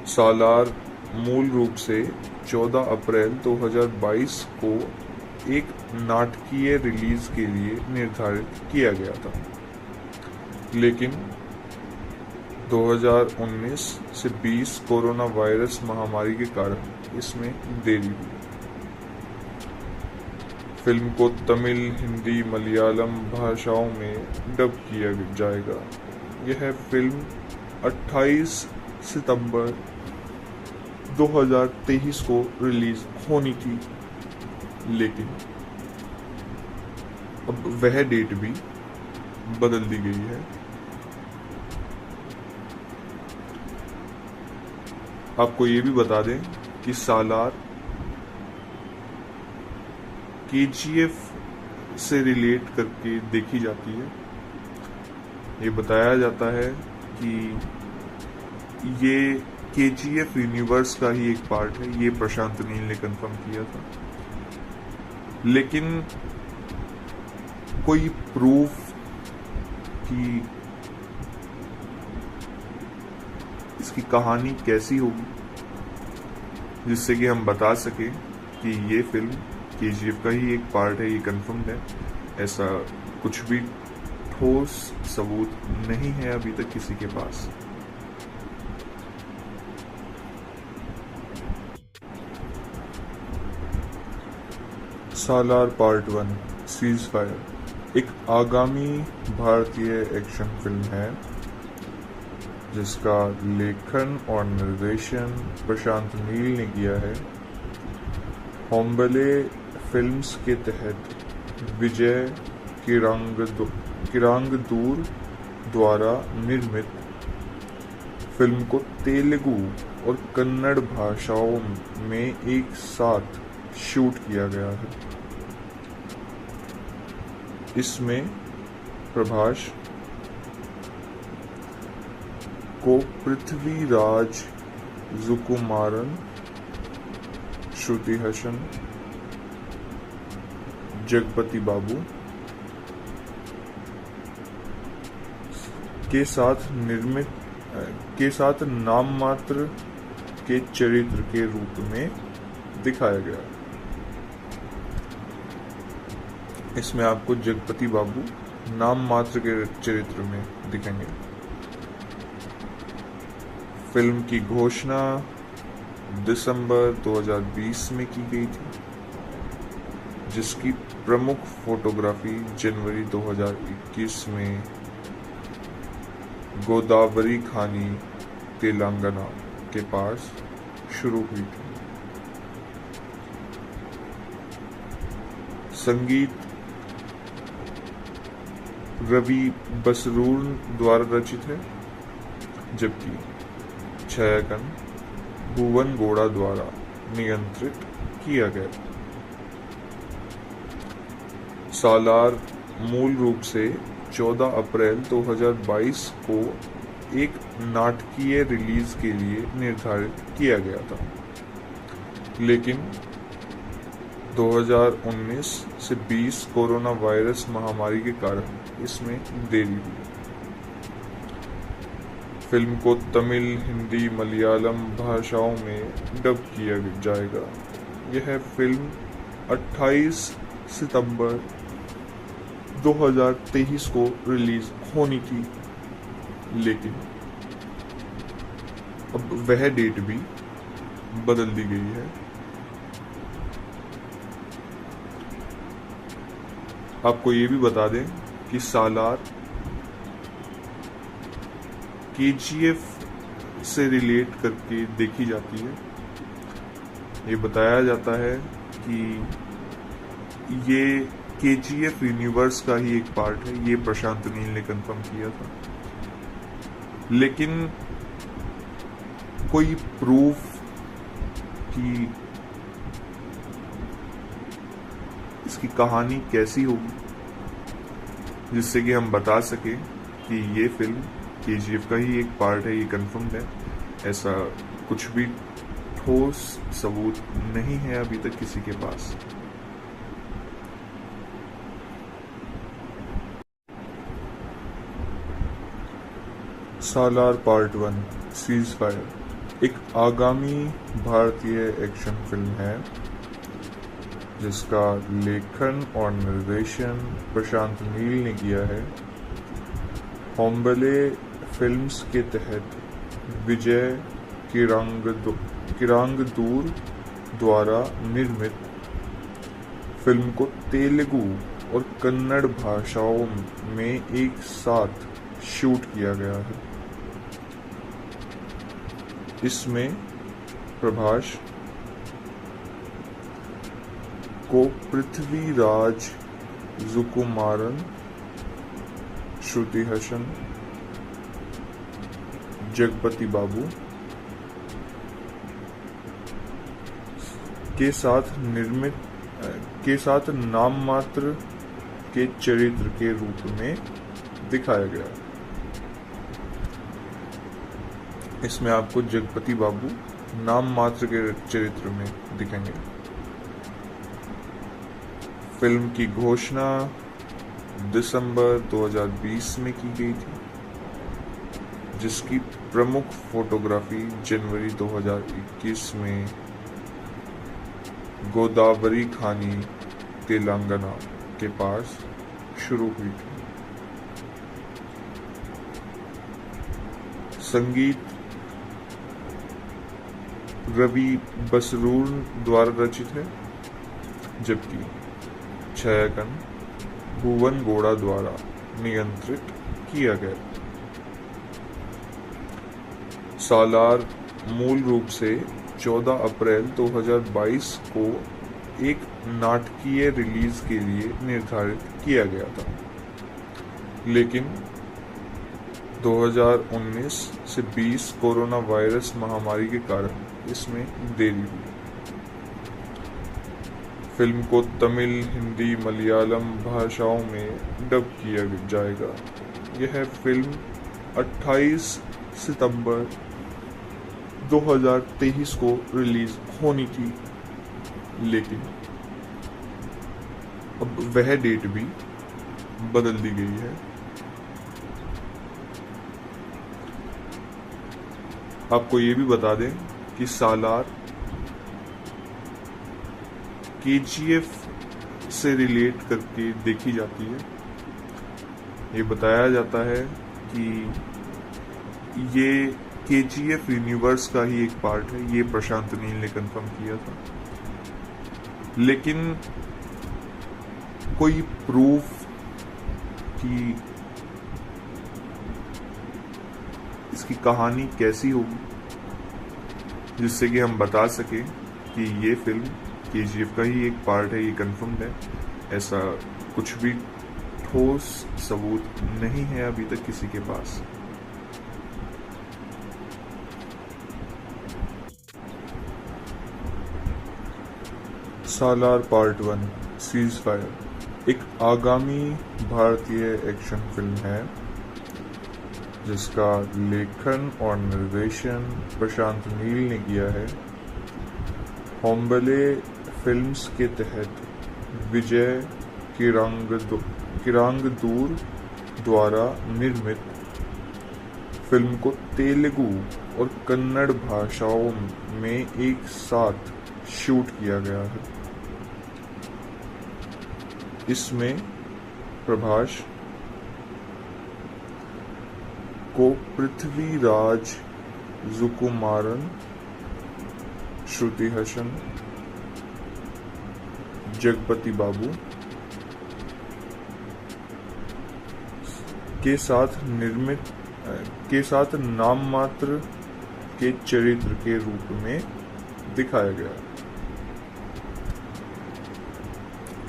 सालार मूल रूप से 14 अप्रैल 2022 को एक नाटकीय रिलीज के लिए निर्धारित किया गया था, लेकिन 2019 से 20 कोरोना वायरस महामारी के कारण इसमें देरी हुई। फिल्म को तमिल, हिंदी, मलयालम भाषाओं में डब किया जाएगा। यह फिल्म 28 सितंबर 2023 को रिलीज होनी थी, लेकिन अब वह डेट भी बदल दी गई है। आपको ये भी बता दें कि सालार KGF से रिलेट करके देखी जाती है। ये बताया जाता है कि ये KGF यूनिवर्स का ही एक पार्ट है। ये प्रशांत नील ने कंफर्म किया था, लेकिन कोई प्रूफ कि इसकी कहानी कैसी होगी जिससे कि हम बता सके कि ये फिल्म KGF का ही एक पार्ट है, ये कंफर्म्ड है, ऐसा कुछ भी ठोस सबूत नहीं है अभी तक किसी के पास। सालार पार्ट 1 सीज फायर एक आगामी भारतीय एक्शन फिल्म है जिसका लेखन और निर्देशन प्रशांत नील ने किया है। होम्बले फिल्म्स के तहत विजय किरांगदूर द्वारा निर्मित फिल्म को तेलुगु और कन्नड़ भाषाओं में एक साथ शूट किया गया है। इसमें प्रभास को पृथ्वीराज सुकुमारन, श्रुति हसन, जगपति बाबू के साथ नाम मात्र के चरित्र के रूप में दिखाया गया। इसमें आपको जगपति बाबू नाम मात्र के चरित्र में दिखेंगे। फिल्म की घोषणा दिसंबर 2020 में की गई थी, जिसकी प्रमुख फोटोग्राफी जनवरी 2021 में गोदावरी खानी, तेलंगाना के पास शुरू हुई थी। संगीत रवि बसरूर द्वारा रचित है, जबकि छायांकन भुवन गौड़ा द्वारा नियंत्रित किया गया। सालार मूल रूप से 14 अप्रैल 2022 को एक नाटकीय रिलीज के लिए निर्धारित किया गया था, लेकिन 2019 से 20 कोरोना वायरस महामारी के कारण इसमें देरी हुई। फिल्म को तमिल, हिंदी, मलयालम भाषाओं में डब किया जाएगा। यह फिल्म 28 सितंबर 2023 को रिलीज होनी थी, लेकिन अब वह डेट भी बदल दी गई है। आपको ये भी बता दें कि सालार KGF से रिलेट करके देखी जाती है। ये बताया जाता है कि ये KGF यूनिवर्स का ही एक पार्ट है। ये प्रशांत नील ने कंफर्म किया था, लेकिन कोई प्रूफ कि इसकी कहानी कैसी होगी जिससे कि हम बता सके कि ये फिल्म KGF का ही एक पार्ट है, ये कंफर्म्ड है, ऐसा कुछ भी ठोस सबूत नहीं है अभी तक किसी के पास। सालार पार्ट 1 सीज फायर एक आगामी भारतीय एक्शन फिल्म है जिसका लेखन और निर्देशन प्रशांत नील ने किया है। होम्बले फिल्म्स के तहत विजय किरांगदूर द्वारा निर्मित फिल्म को तेलुगु और कन्नड़ भाषाओं में एक साथ शूट किया गया है। इसमें प्रभास को पृथ्वीराज सुकुमारन, श्रुति हसन, जगपति बाबू के साथ नाम मात्र के चरित्र के रूप में दिखाया गया। इसमें आपको जगपति बाबू नाम मात्र के चरित्र में दिखेंगे। फिल्म की घोषणा दिसंबर 2020 में की गई थी, जिसकी प्रमुख फोटोग्राफी जनवरी 2021 में गोदावरी खानी, तेलंगाना के पास शुरू हुई थी। संगीत रवि बसरूर द्वारा रचित है, जबकि छायांकन भुवन गौड़ा द्वारा नियंत्रित किया गया। सालार मूल रूप से 14 अप्रैल 2022 को एक नाटकीय रिलीज के लिए निर्धारित किया गया था, लेकिन 2019 से 20 कोरोना वायरस महामारी के कारण इसमें देरी हुई। फिल्म को तमिल, हिंदी, मलयालम भाषाओं में डब किया जाएगा। यह फिल्म 28 सितंबर 2023 को रिलीज होनी थी, लेकिन अब वह डेट भी बदल दी गई है। आपको ये भी बता दें कि सालार KGF से रिलेट करके देखी जाती है। ये बताया जाता है कि ये KGF यूनिवर्स का ही एक पार्ट है। ये प्रशांत नील ने कंफर्म किया था, लेकिन कोई प्रूफ कि इसकी कहानी कैसी होगी जिससे कि हम बता सके कि ये फिल्म KGF का ही एक पार्ट है, ये कंफर्म्ड है। ऐसा कुछ भी ठोस सबूत नहीं है अभी तक किसी के पास। सालार पार्ट 1 सीज फायर एक आगामी भारतीय एक्शन फिल्म है जिसका लेखन और निर्देशन प्रशांत नील ने किया है। होम्बले फिल्म्स के तहत विजय किरांगदूर द्वारा निर्मित फिल्म को तेलुगु और कन्नड़ भाषाओं में एक साथ शूट किया गया है। इसमें प्रभास को पृथ्वीराज सुकुमारन, श्रुति हसन, जगपति बाबू के साथ नाम मात्र के चरित्र के रूप में दिखाया गया।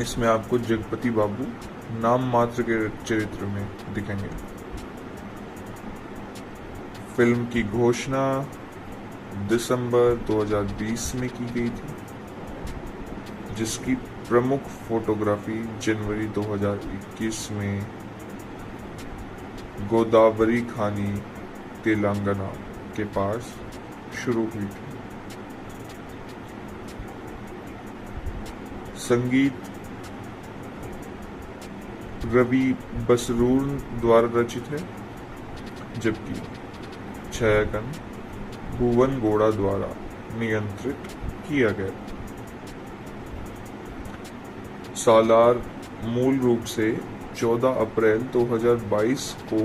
इसमें आपको जगपति बाबू नाम मात्र के चरित्र में दिखेंगे। फिल्म की घोषणा दिसंबर 2020 में की गई थी, जिसकी प्रमुख फोटोग्राफी जनवरी 2021 में गोदावरी खानी, तेलंगाना के पास शुरू हुई थी। संगीत रवि बसरूर द्वारा रचित है, जबकि छायांकन भुवन गौड़ा द्वारा नियंत्रित किया गया। सालार मूल रूप से 14 अप्रैल 2022 को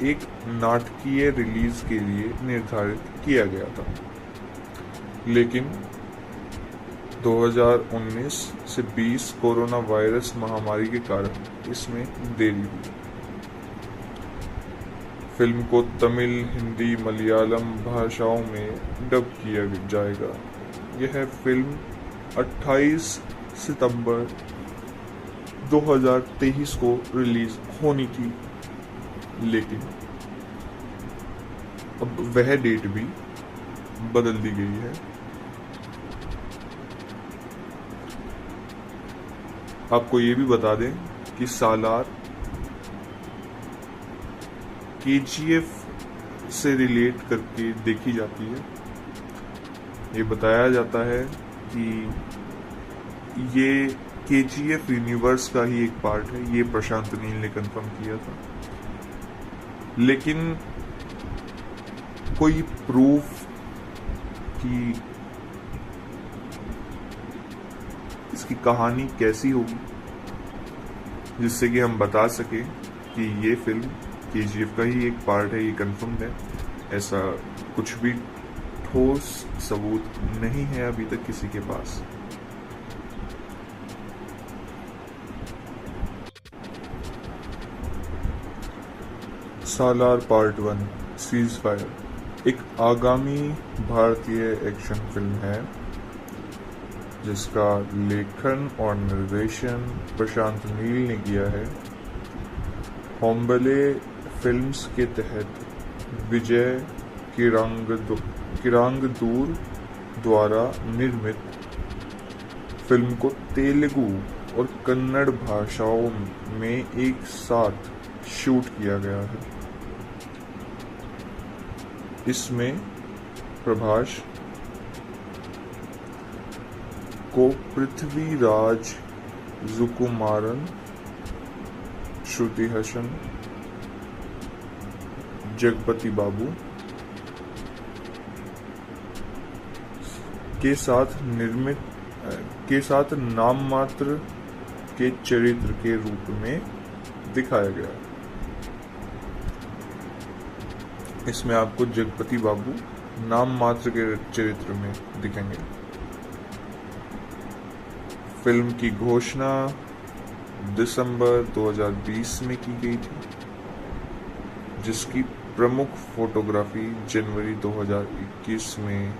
एक नाटकीय रिलीज के लिए निर्धारित किया गया था, लेकिन 2019 से 20 कोरोना वायरस महामारी के कारण इसमें देरी हुई। फिल्म को तमिल, हिंदी, मलयालम भाषाओं में डब किया जाएगा। यह फिल्म 28 सितंबर 2023 को रिलीज होनी थी, लेकिन अब वह डेट भी बदल दी गई है। आपको ये भी बता दें कि सालार KGF से रिलेट करके देखी जाती है। ये बताया जाता है कि ये KGF यूनिवर्स का ही एक पार्ट है। ये प्रशांत नील ने कंफर्म किया था, लेकिन कोई प्रूफ कि इसकी कहानी कैसी होगी जिससे कि हम बता सके कि ये फिल्म KGF का ही एक पार्ट है, ये कंफर्म्ड है, ऐसा कुछ भी ठोस सबूत नहीं है अभी तक किसी के पास। सालार पार्ट 1 सीज फायर एक आगामी भारतीय एक्शन फिल्म है जिसका लेखन और निर्देशन प्रशांत नील ने किया है। होम्बले फिल्म्स के तहत विजय किरांगदूर द्वारा निर्मित फिल्म को तेलुगु और कन्नड़ भाषाओं में एक साथ शूट किया गया है। इसमें प्रभास को पृथ्वीराज सुकुमारन, श्रुति हसन, जगपति बाबू के साथ नाम मात्र के चरित्र के रूप में दिखाया गया। इसमें आपको जगपति बाबू नाम मात्र के चरित्र में दिखेंगे। फिल्म की घोषणा दिसंबर 2020 में की गई थी, जिसकी प्रमुख फोटोग्राफी जनवरी 2021 में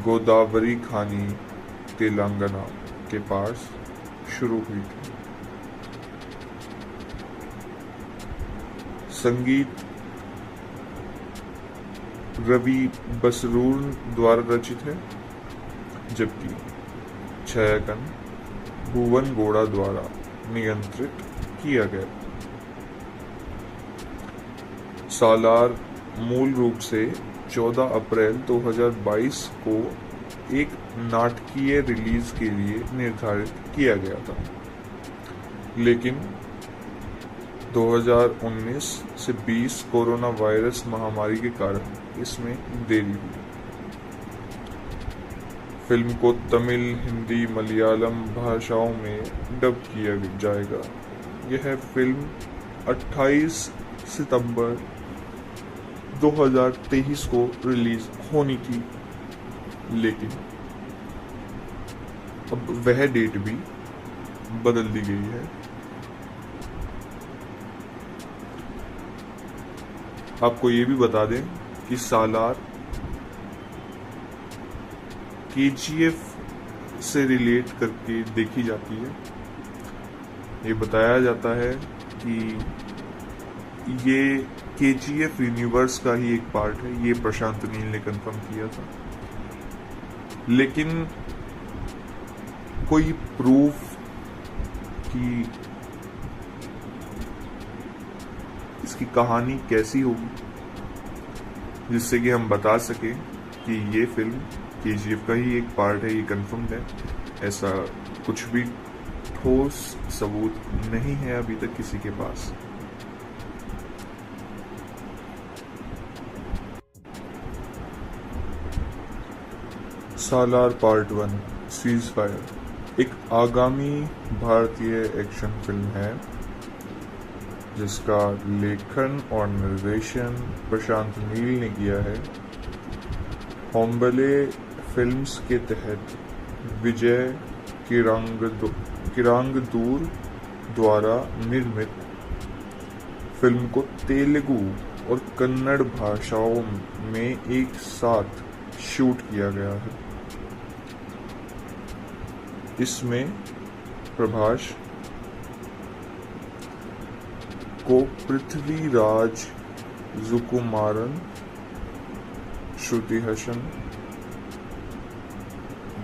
गोदावरी खानी, तेलंगाना के पास शुरू हुई थी। संगीत रवि बसरूर द्वारा रचित है, जबकि छायांकन भुवन गौड़ा द्वारा नियंत्रित किया गया। सालार मूल रूप से 14 अप्रैल 2022 को एक नाटकीय रिलीज के लिए निर्धारित किया गया था, लेकिन 2019 से 20 कोरोना वायरस महामारी के कारण इसमें देरी हुई। फिल्म को तमिल, हिंदी, मलयालम भाषाओं में डब किया जाएगा। यह फिल्म 28 सितंबर 2023 को रिलीज होनी थी, लेकिन अब वह डेट भी बदल दी गई है। आपको ये भी बता दें कि सालार KGF से रिलेट करके देखी जाती है। ये बताया जाता है कि ये KGF यूनिवर्स का ही एक पार्ट है। ये प्रशांत नील ने कंफर्म किया था, लेकिन कोई प्रूफ कि इसकी कहानी कैसी होगी जिससे कि हम बता सके कि ये फिल्म KGF का ही एक पार्ट है, ये कंफर्म्ड है, ऐसा कुछ भी ठोस सबूत नहीं है अभी तक किसी के पास। सालार पार्ट 1 सीज फायर एक आगामी भारतीय एक्शन फिल्म है जिसका लेखन और निर्देशन प्रशांत नील ने किया है। होम्बले फिल्म्स के तहत विजय किरांगदूर द्वारा निर्मित फिल्म को तेलुगु और कन्नड़ भाषाओं में एक साथ शूट किया गया है। इसमें प्रभास को पृथ्वीराज सुकुमारन, श्रुति हसन,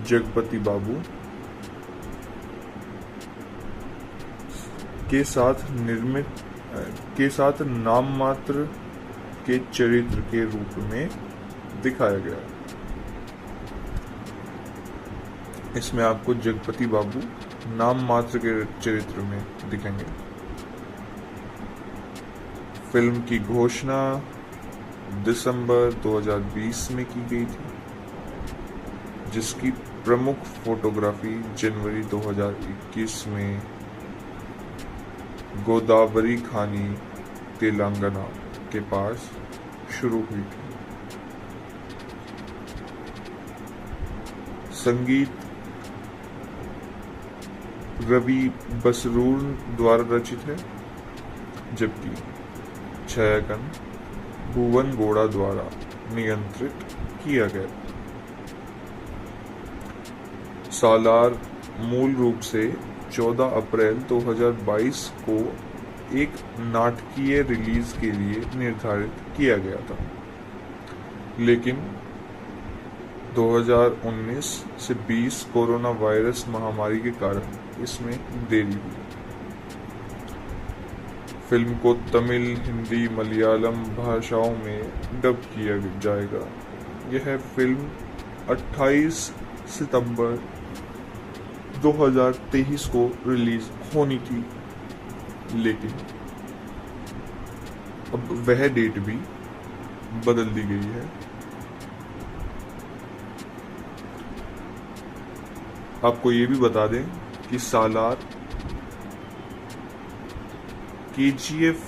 जगपति बाबू के साथ नाम मात्र के चरित्र के रूप में दिखाया गया। इसमें आपको जगपति बाबू नाम मात्र के चरित्र में दिखेंगे। फिल्म की घोषणा दिसंबर 2020 में की गई थी, जिसकी प्रमुख फोटोग्राफी जनवरी 2021 में गोदावरी खानी, तेलंगाना के पास शुरू हुई थी। संगीत रवि बसरूर द्वारा रचित है, जबकि छायांकन भुवन गौड़ा द्वारा नियंत्रित किया गया। सालार मूल रूप से 14 अप्रैल 2022 को एक नाटकीय रिलीज के लिए निर्धारित किया गया था, लेकिन 2019 से 20 कोरोना वायरस महामारी के कारण इसमें देरी हुई। फिल्म को तमिल, हिंदी, मलयालम भाषाओं में डब किया जाएगा। यह फिल्म 28 सितंबर 2023 को रिलीज होनी थी, लेकिन अब वह डेट भी बदल दी गई है। आपको ये भी बता दें कि सालार KGF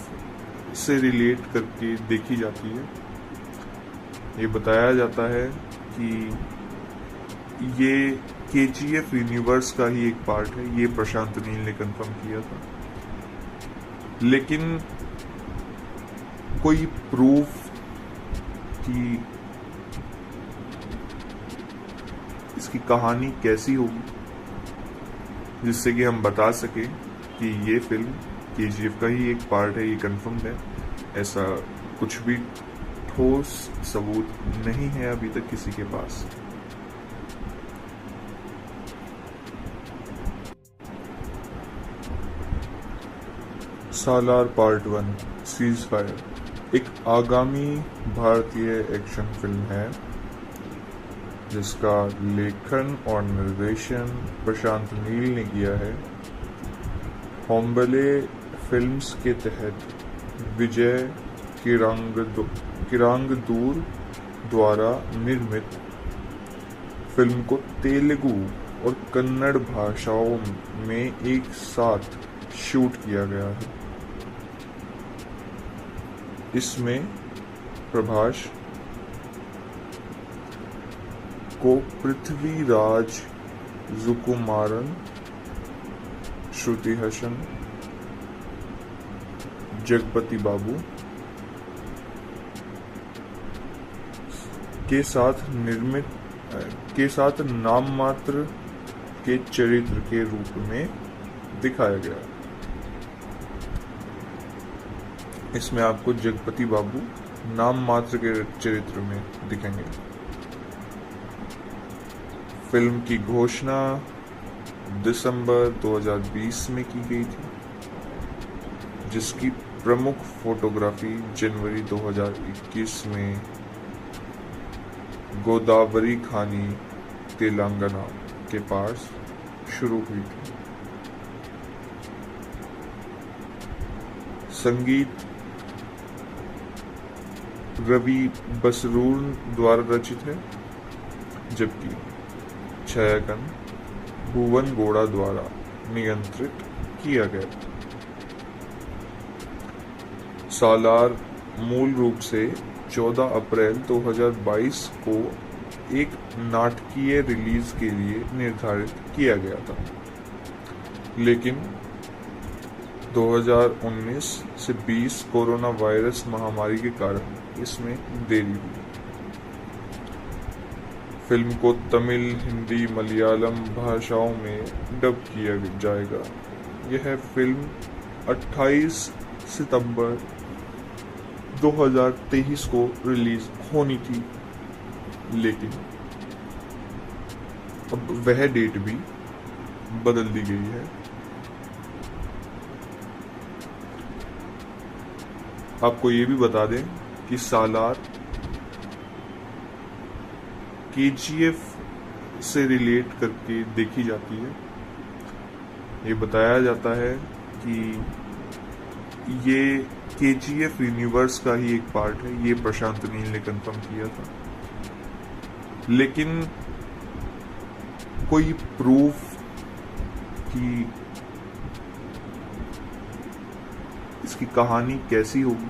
से रिलेट करके देखी जाती है। ये बताया जाता है कि ये KGF यूनिवर्स का ही एक पार्ट है। ये प्रशांत नील ने कंफर्म किया था, लेकिन कोई प्रूफ कि इसकी कहानी कैसी होगी जिससे कि हम बता सके कि ये फिल्म KGF का ही एक पार्ट है, ये कंफर्म्ड है। ऐसा कुछ भी ठोस सबूत नहीं है अभी तक किसी के पास। सालार पार्ट 1 सीज फायर एक आगामी भारतीय एक्शन फिल्म है जिसका लेखन और निर्देशन प्रशांत नील ने किया है। होम्बले फिल्म्स के तहत विजय किरांगदूर द्वारा निर्मित फिल्म को तेलुगु और कन्नड़ भाषाओं में एक साथ शूट किया गया है। इसमें प्रभास को पृथ्वीराज सुकुमारन, श्रुति हसन, जगपति बाबू के साथ नाम मात्र के चरित्र के रूप में दिखाया गया। इसमें आपको जगपति बाबू नाम मात्र के चरित्र में दिखेंगे। फिल्म की घोषणा दिसंबर 2020 में की गई थी, जिसकी प्रमुख फोटोग्राफी जनवरी 2021 में गोदावरी खानी, तेलंगाना के पास शुरू हुई थी। संगीत रवि बसरूर द्वारा रचित है, जबकि छायांकन भुवन गौड़ा द्वारा नियंत्रित किया गया। सालार मूल रूप से 14 अप्रैल 2022 को एक नाटकीय रिलीज के लिए निर्धारित किया गया था, लेकिन 2019 से 20 कोरोना वायरस महामारी के कारण इसमें देरी हुई। फिल्म को तमिल, हिंदी, मलयालम भाषाओं में डब किया जाएगा। यह फिल्म 28 सितंबर 2023 को रिलीज होनी थी, लेकिन अब वह डेट भी बदल दी गई है। आपको ये भी बता दें कि सालार KGF से रिलेट करके देखी जाती है। ये बताया जाता है कि ये KGF यूनिवर्स का ही एक पार्ट है। ये प्रशांत नील ने कंफर्म किया था, लेकिन कोई प्रूफ कि इसकी कहानी कैसी होगी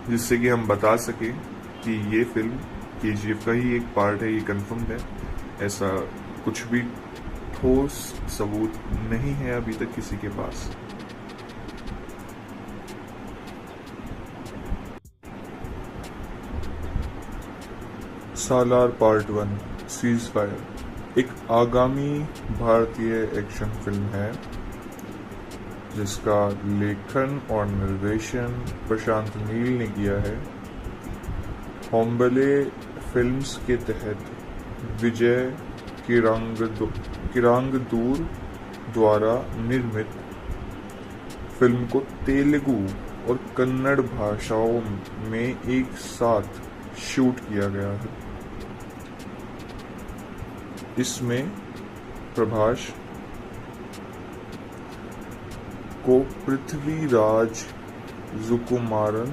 जिससे कि हम बता सकें कि ये फिल्म KGF का ही एक पार्ट है, ये कंफर्म्ड है, ऐसा कुछ भी ठोस सबूत नहीं है अभी तक किसी के पास। सालार पार्ट 1 सीज फायर एक आगामी भारतीय एक्शन फिल्म है जिसका लेखन और निर्देशन प्रशांत नील ने किया है। होम्बले फिल्म्स के तहत विजय किरांगदूर द्वारा निर्मित फिल्म को तेलुगु और कन्नड़ भाषाओं में एक साथ शूट किया गया है। इसमें प्रभास को पृथ्वीराज सुकुमारन,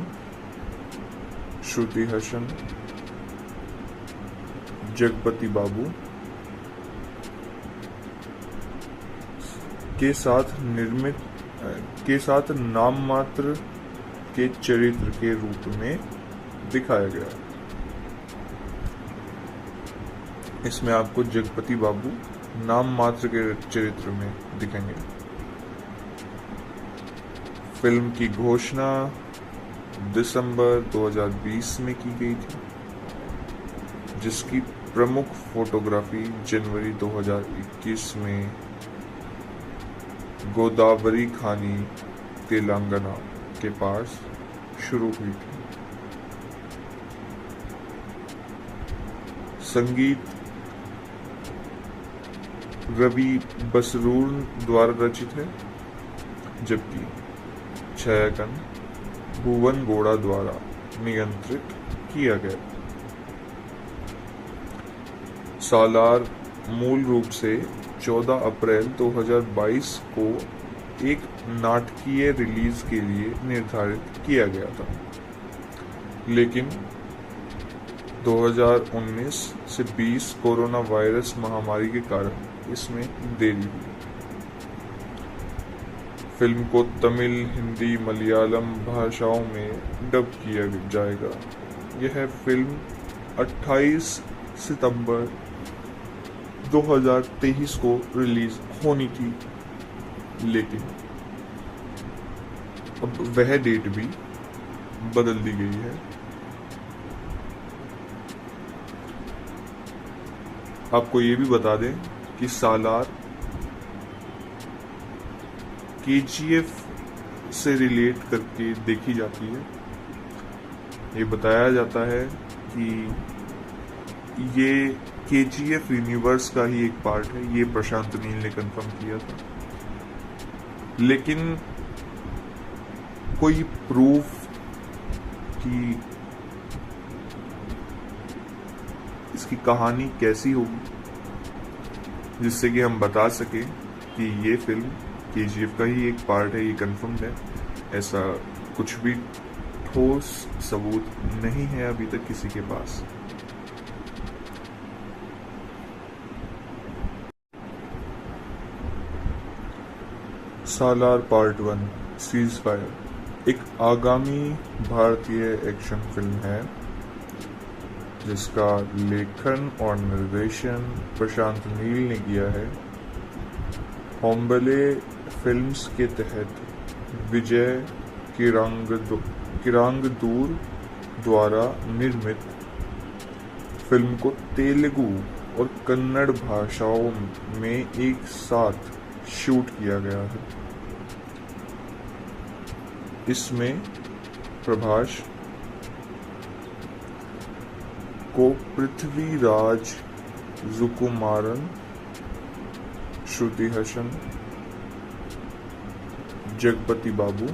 श्रुति हसन, जगपति बाबू के साथ नाम मात्र के चरित्र के रूप में दिखाया गया। इसमें आपको जगपति बाबू नाम मात्र के चरित्र में दिखेंगे। फिल्म की घोषणा दिसंबर 2020 में की गई थी, जिसकी प्रमुख फोटोग्राफी जनवरी 2021 में गोदावरी खानी, तेलंगाना के पास शुरू हुई थी। संगीत रवि बसरूर द्वारा रचित है, जबकि छायांकन भुवन गौड़ा द्वारा नियंत्रित किया गया। सालार मूल रूप से 14 अप्रैल 2022 को एक नाटकीय रिलीज के लिए निर्धारित किया गया था, लेकिन 2019 से 20 कोरोना वायरस महामारी के कारण इसमें देरी हुई। फिल्म को तमिल, हिंदी, मलयालम भाषाओं में डब किया जाएगा। यह फिल्म 28 सितंबर 2023 को रिलीज होनी थी, लेकिन अब वह डेट भी बदल दी गई है। आपको ये भी बता दें कि सालार KGF से रिलेट करके देखी जाती है। ये बताया जाता है कि ये KGF यूनिवर्स का ही एक पार्ट है। ये प्रशांत नील ने कंफर्म किया था, लेकिन कोई प्रूफ कि इसकी कहानी कैसी होगी जिससे कि हम बता सकें कि ये फिल्म KGF का ही एक पार्ट है, ये कंफर्म्ड है, ऐसा कुछ भी ठोस सबूत नहीं है अभी तक किसी के पास। सालार पार्ट 1 सीज फायर एक आगामी भारतीय एक्शन फिल्म है जिसका लेखन और निर्देशन प्रशांत नील ने किया है। होम्बले फिल्म्स के तहत विजय किरांगदूर द्वारा निर्मित फिल्म को तेलुगु और कन्नड़ भाषाओं में एक साथ शूट किया गया है। इसमें प्रभास को पृथ्वीराज सुकुमारन, श्रुति हसन, जगपति बाबू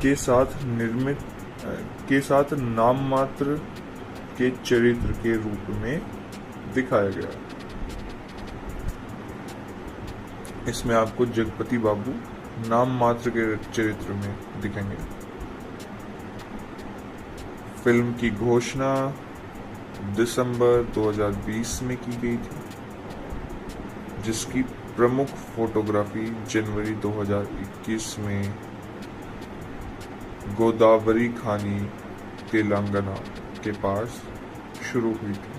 के साथ नाम मात्र के चरित्र के रूप में दिखाया गया। इसमें आपको जगपति बाबू नाम मात्र के चरित्र में दिखेंगे। फिल्म की घोषणा दिसंबर 2020 में की गई थी, जिसकी प्रमुख फोटोग्राफी जनवरी 2021 में गोदावरी खानी, तेलंगाना के पास शुरू हुई थी।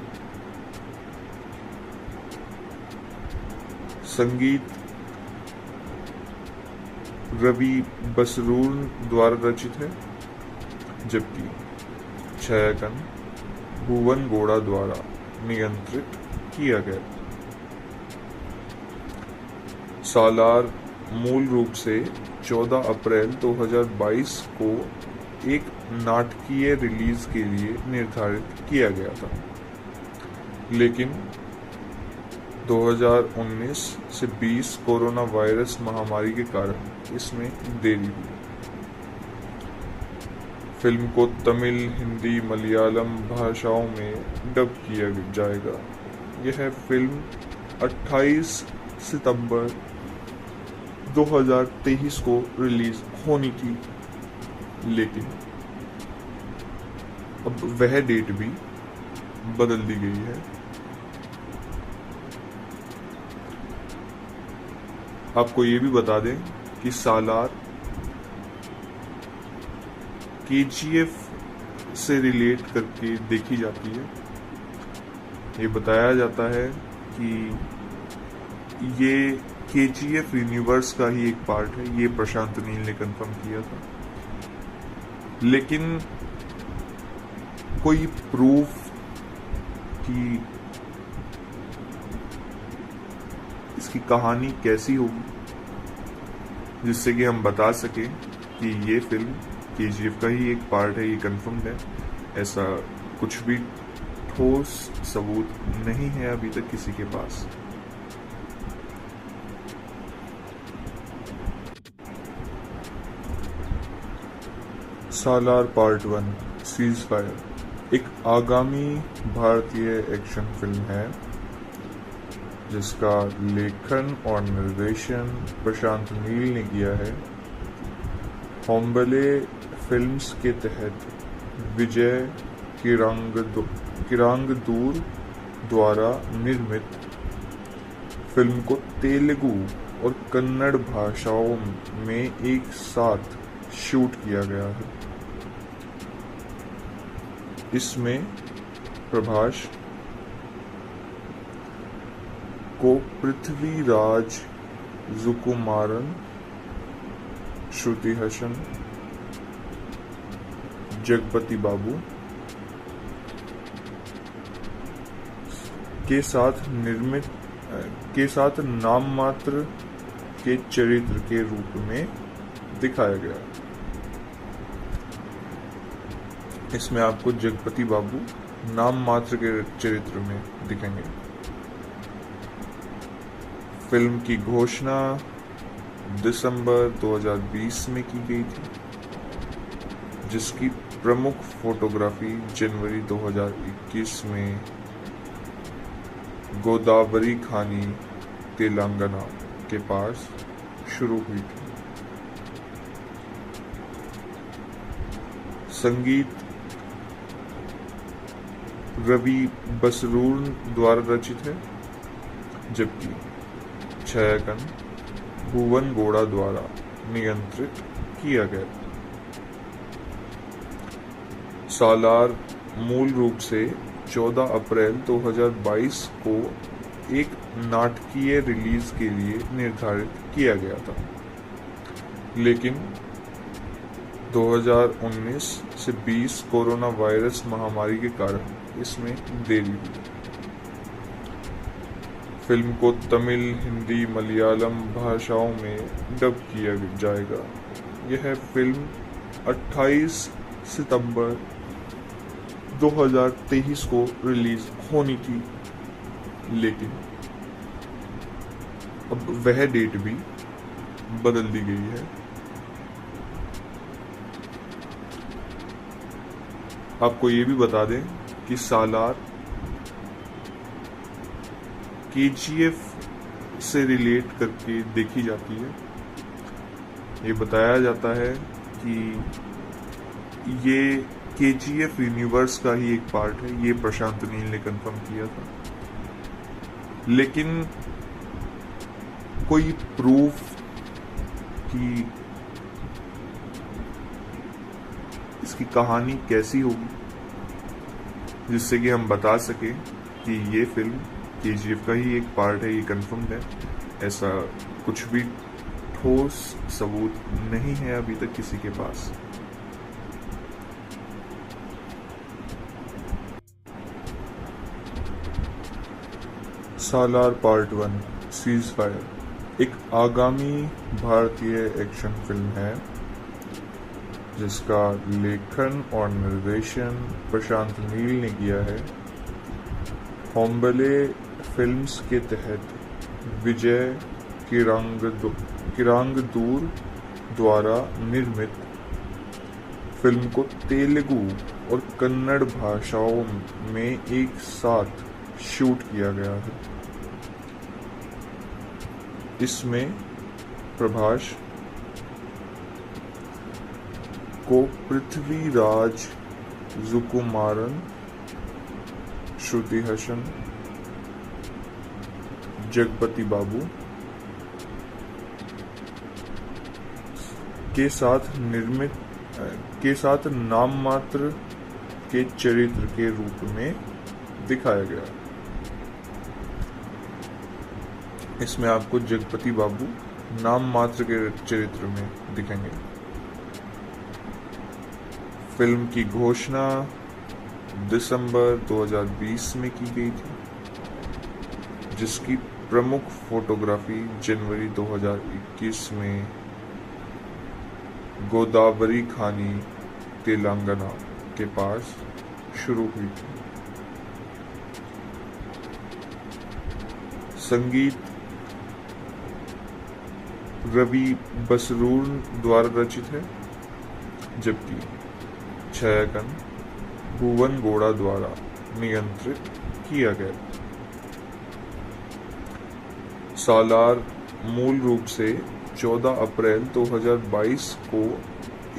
संगीत रवि बसरूर द्वारा रचित है, जबकि छायांकन भुवन गौड़ा द्वारा नियंत्रित किया गया। सालार मूल रूप से 14 अप्रैल 2022 को एक नाटकीय रिलीज के लिए निर्धारित किया गया था, लेकिन 2019 से 20 कोरोना वायरस महामारी के कारण इसमें देरी हुई। फिल्म को तमिल, हिंदी, मलयालम भाषाओं में डब किया जाएगा। यह फिल्म 28 सितंबर 2023 को रिलीज होनी थी, लेकिन अब वह डेट भी बदल दी गई है। आपको ये भी बता दें कि सालार KGF से रिलेट करके देखी जाती है। ये बताया जाता है कि ये KGF यूनिवर्स का ही एक पार्ट है। ये प्रशांत नील ने कंफर्म किया था, लेकिन कोई प्रूफ कि इसकी कहानी कैसी होगी जिससे कि हम बता सके कि ये फिल्म KGF का ही एक पार्ट है, ये कंफर्म्ड है। ऐसा कुछ भी ठोस सबूत नहीं है अभी तक किसी के पास। सालार पार्ट 1 सीज फायर एक आगामी भारतीय एक्शन फिल्म है जिसका लेखन और निर्देशन प्रशांत नील ने किया है। होम्बले फिल्म्स के तहत विजय किरांगदूर द्वारा निर्मित फिल्म को तेलुगु और कन्नड़ भाषाओं में एक साथ शूट किया गया है। इसमें प्रभास को पृथ्वीराज सुकुमारन, श्रुति हसन, जगपति बाबू के साथ नाम मात्र के चरित्र के रूप में दिखाया गया। इसमें आपको जगपति बाबू नाम मात्र के चरित्र में दिखेंगे। फिल्म की घोषणा दिसंबर 2020 में की गई थी, जिसकी प्रमुख फोटोग्राफी जनवरी 2021 में गोदावरी खानी, तेलंगाना के पास शुरू हुई थी। संगीत रवि बसरूर द्वारा रचित है, जबकि छायांकन भुवन गौड़ा द्वारा नियंत्रित किया गया। सालार मूल रूप से 14 अप्रैल 2022 को एक नाटकीय रिलीज के लिए निर्धारित किया गया था, लेकिन 2019 से 20 कोरोना वायरस महामारी के कारण इसमें देरी हुई। फिल्म को तमिल, हिंदी, मलयालम भाषाओं में डब किया जाएगा। यह फिल्म 28 सितंबर 2023 को रिलीज होनी थी, लेकिन अब वह डेट भी बदल दी गई है। आपको ये भी बता दें कि सालार KGF से रिलेट करके देखी जाती है। ये बताया जाता है कि ये KGF यूनिवर्स का ही एक पार्ट है। ये प्रशांत नील ने कंफर्म किया था, लेकिन कोई प्रूफ कि इसकी कहानी कैसी होगी जिससे कि हम बता सके कि ये फिल्म KGF का ही एक पार्ट है, ये कंफर्म्ड है, ऐसा कुछ भी ठोस सबूत नहीं है अभी तक किसी के पास। सालार पार्ट 1 सीज फायर एक आगामी भारतीय एक्शन फिल्म है जिसका लेखन और निर्देशन प्रशांत नील ने किया है। होम्बले फिल्म्स के तहत विजय किरांगदूर द्वारा निर्मित फिल्म को तेलुगु और कन्नड़ भाषाओं में एक साथ शूट किया गया है। इसमें प्रभास को पृथ्वीराज सुकुमारन, श्रुति हसन, जगपति बाबू के साथ नाम मात्र के चरित्र के रूप में दिखाया गया। इसमें आपको जगपति बाबू नाम मात्र के चरित्र में दिखेंगे। फिल्म की घोषणा दिसंबर 2020 में की गई थी, जिसकी प्रमुख फोटोग्राफी जनवरी 2021 में गोदावरी खानी, तेलंगाना के पास शुरू हुई थी। संगीत रवि बसरूर द्वारा रचित है, जबकि छायांकन भुवन गौड़ा द्वारा नियंत्रित किया गया। सालार मूल रूप से 14 अप्रैल 2022 को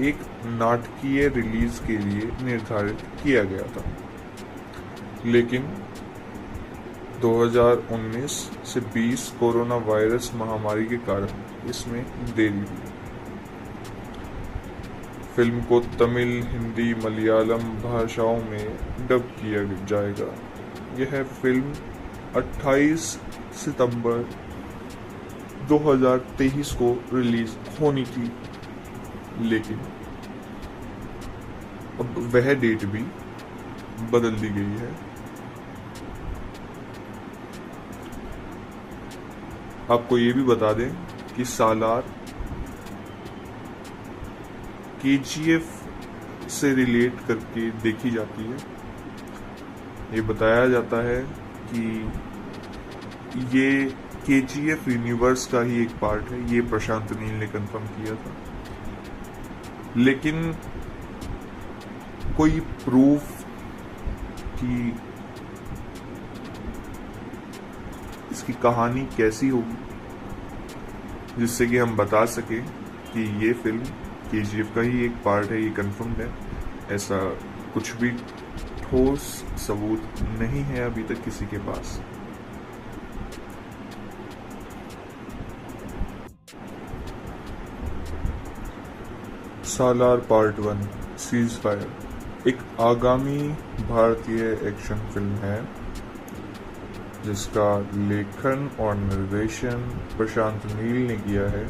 एक नाटकीय रिलीज के लिए निर्धारित किया गया था, लेकिन 2019 से 20 कोरोना वायरस महामारी के कारण इसमें देरी हुई। फिल्म को तमिल, हिंदी, मलयालम भाषाओं में डब किया जाएगा। यह फिल्म 28 सितंबर 2023 को रिलीज होनी थी, लेकिन अब वह डेट भी बदल दी गई है। आपको ये भी बता दें कि सालार KGF से रिलेट करके देखी जाती है। ये बताया जाता है कि ये KGF यूनिवर्स का ही एक पार्ट है। ये प्रशांत नील ने कंफर्म किया था, लेकिन कोई प्रूफ कि इसकी कहानी कैसी होगी जिससे कि हम बता सके कि ये फिल्म KGF का ही एक पार्ट है, ये कंफर्म्ड है, ऐसा कुछ भी ठोस सबूत नहीं है अभी तक किसी के पास। सालार पार्ट 1 सीज फायर एक आगामी भारतीय एक्शन फिल्म है जिसका लेखन और निर्देशन प्रशांत नील ने किया है।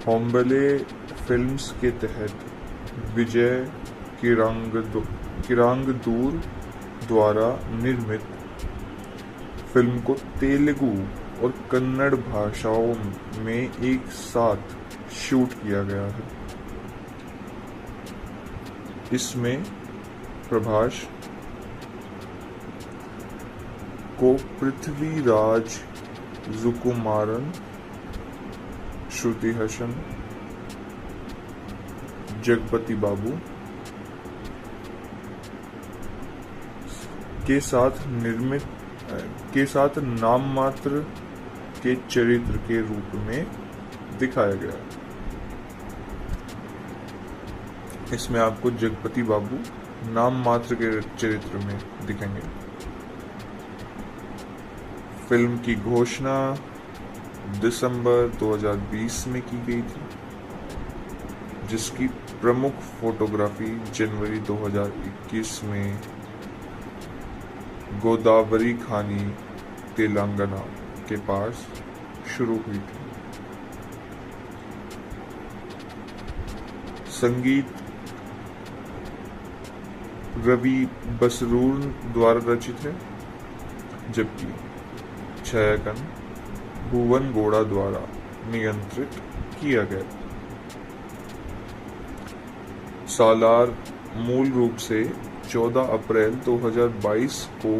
होम्बले फिल्म्स के तहत विजय किरांगदूर द्वारा निर्मित फिल्म को तेलुगु और कन्नड़ भाषाओं में एक साथ शूट किया गया है। इसमें प्रभास को पृथ्वीराज सुकुमारन, श्रुति हसन, जगपति बाबू के साथ नाम मात्र के चरित्र के रूप में दिखाया गया। इसमें आपको जगपति बाबू नाम मात्र के चरित्र में दिखेंगे। फिल्म की घोषणा दिसंबर 2020 में की गई थी, जिसकी प्रमुख फोटोग्राफी जनवरी 2021 में गोदावरी खानी, तेलंगाना के पास शुरू हुई थी। संगीत रवि बसरूर द्वारा रचित है, जबकि छायांकन भुवन गौड़ा द्वारा नियंत्रित किया गया। सालार मूल रूप से 14 अप्रैल 2022 को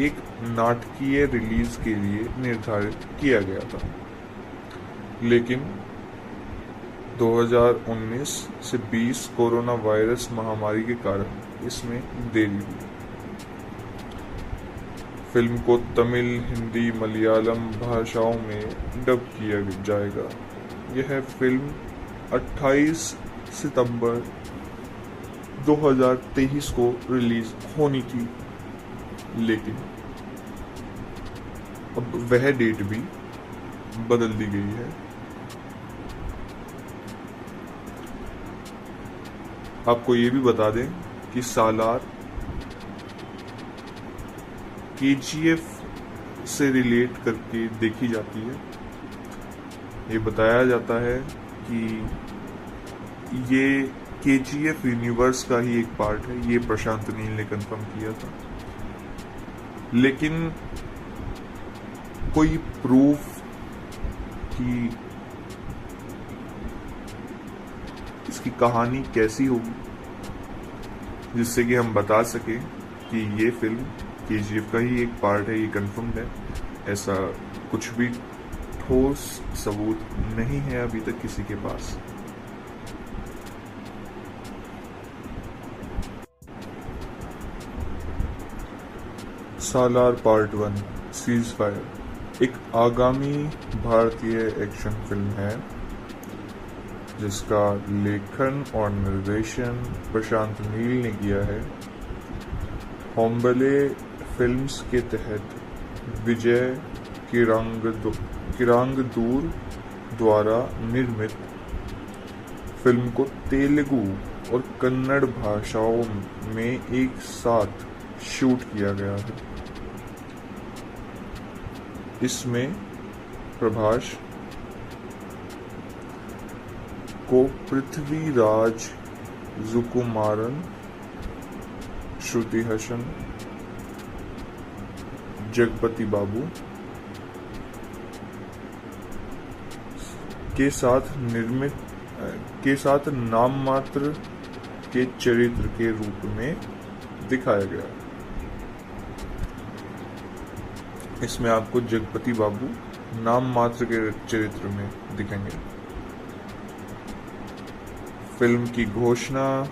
एक नाटकीय रिलीज के लिए निर्धारित किया गया था, लेकिन 2019 से 20 कोरोना वायरस महामारी के कारण इसमें देरी हुई। फिल्म को तमिल, हिंदी, मलयालम भाषाओं में डब किया जाएगा। यह फिल्म 28 सितंबर 2023 को रिलीज होनी थी, लेकिन अब वह डेट भी बदल दी गई है। आपको ये भी बता दें कि सालार KGF से रिलेट करके देखी जाती है। ये बताया जाता है कि ये KGF यूनिवर्स का ही एक पार्ट है। ये प्रशांत नील ने कंफर्म किया था, लेकिन कोई प्रूफ कि इसकी कहानी कैसी होगी जिससे कि हम बता सके कि ये फिल्म KGF का ही एक पार्ट है, ये कंफर्म्ड है, ऐसा कुछ भी ठोस सबूत नहीं है अभी तक किसी के पास। सालार पार्ट 1 सीज फायर एक आगामी भारतीय एक्शन फिल्म है जिसका लेखन और निर्देशन प्रशांत नील ने किया है। होम्बले फिल्म्स के तहत विजय किरांगदूर द्वारा निर्मित फिल्म को तेलुगु और कन्नड़ भाषाओं में एक साथ शूट किया गया है। इसमें प्रभास को पृथ्वीराज सुकुमारन, श्रुति हसन, जगपति बाबू के साथ नाम मात्र के चरित्र के रूप में दिखाया गया। इसमें आपको जगपति बाबू नाम मात्र के चरित्र में दिखेंगे। फिल्म की घोषणा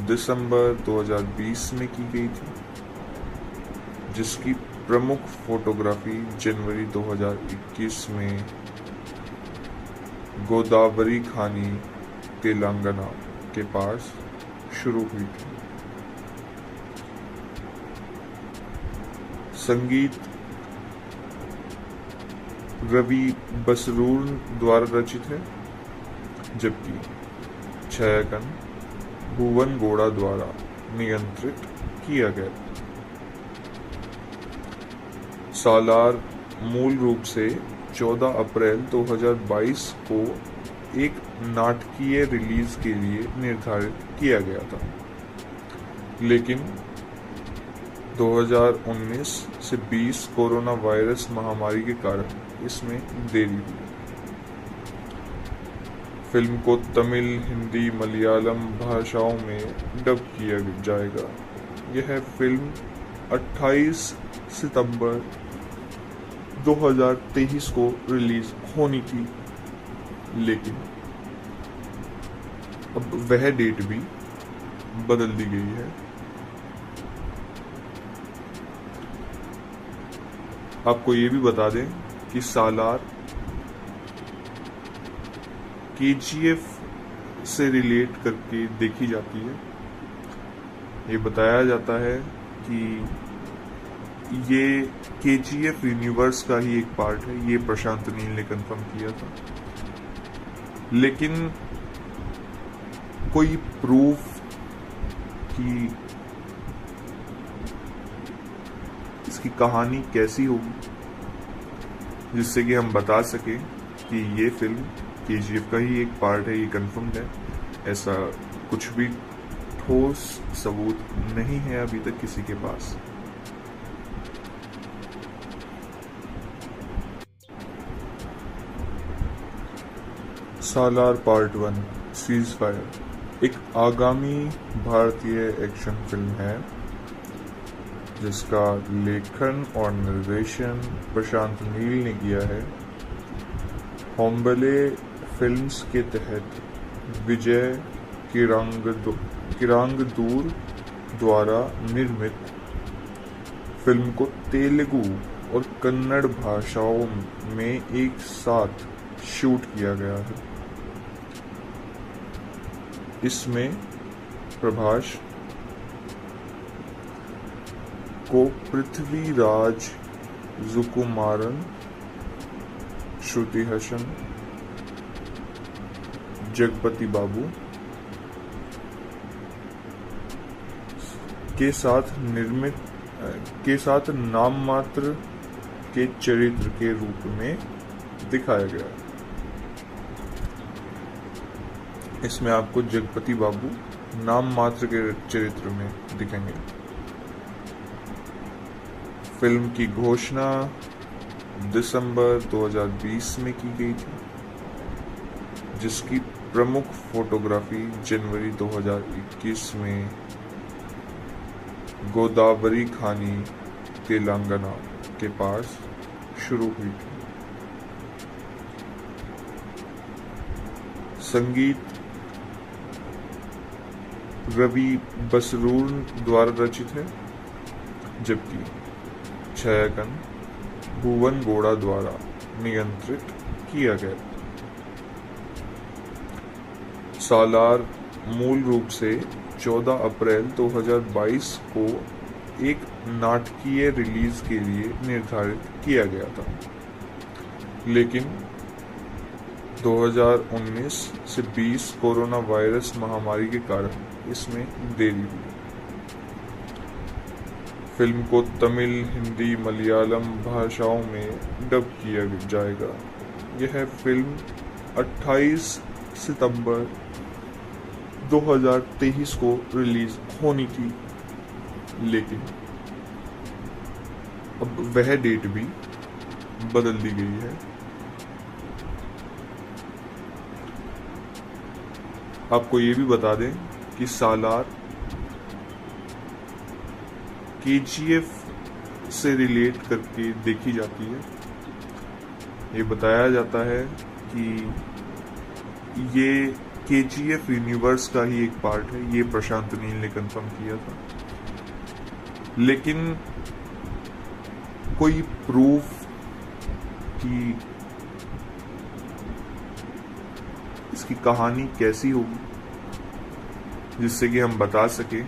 दिसंबर 2020 में की गई थी, जिसकी प्रमुख फोटोग्राफी जनवरी 2021 में गोदावरी खानी, तेलंगाना के पास शुरू हुई थी। संगीत रवि बसरूर द्वारा रचित है, जबकि छायांकन भुवन गौड़ा द्वारा नियंत्रित किया गया। सालार मूल रूप से 14 अप्रैल 2022 को एक नाटकीय रिलीज के लिए निर्धारित किया गया था, लेकिन 2019 से 20 कोरोना वायरस महामारी के कारण इसमें देरी हुई। फिल्म को तमिल, हिंदी, मलयालम भाषाओं में डब किया जाएगा। यह फिल्म 28 सितंबर 2023 को रिलीज होनी थी, लेकिन अब वह डेट भी बदल दी गई है। आपको ये भी बता दें कि सालार KGF से रिलेट करके देखी जाती है। ये बताया जाता है कि ये KGF यूनिवर्स का ही एक पार्ट है। ये प्रशांत नील ने कंफर्म किया था, लेकिन कोई प्रूफ कि इसकी कहानी कैसी होगी जिससे कि हम बता सकें कि ये फिल्म KGF का ही एक पार्ट है, ये कंफर्म्ड है। ऐसा कुछ भी ठोस सबूत नहीं है अभी तक किसी के पास। सालार पार्ट 1 सीज फायर एक आगामी भारतीय एक्शन फिल्म है जिसका लेखन और निर्देशन प्रशांत नील ने किया है। होम्बले फिल्म्स के तहत विजय किरांगदूर द्वारा निर्मित फिल्म को तेलुगु और कन्नड़ भाषाओं में एक साथ शूट किया गया है। इसमें प्रभास को पृथ्वीराज सुकुमारन, श्रुति हसन, जगपति बाबू के साथ नाम मात्र के चरित्र के रूप में दिखाया गया। इसमें आपको जगपति बाबू नाम मात्र के चरित्र में दिखेंगे। फिल्म की घोषणा दिसंबर 2020 में की गई थी, जिसकी प्रमुख फोटोग्राफी जनवरी 2021 में गोदावरी खानी, तेलंगाना के पास शुरू हुई थी। संगीत रवि बसरूर द्वारा रचित है, जबकि छायांकन भुवन गौड़ा द्वारा नियंत्रित किया गया। सालार मूल रूप से 14 अप्रैल 2022 को एक नाटकीय रिलीज के लिए निर्धारित किया गया था, लेकिन 2019 से 20 कोरोना वायरस महामारी के कारण इसमें देरी हुई। फिल्म को तमिल, हिंदी, मलयालम भाषाओं में डब किया जाएगा। यह फिल्म 28 सितंबर 2023 को रिलीज होनी थी, लेकिन अब वह डेट भी बदल दी गई है। आपको ये भी बता दें कि सालार KGF से रिलेट करके देखी जाती है। ये बताया जाता है कि ये KGF यूनिवर्स का ही एक पार्ट है। ये प्रशांत नील ने कंफर्म किया था, लेकिन कोई प्रूफ कि इसकी कहानी कैसी होगी जिससे कि हम बता सकें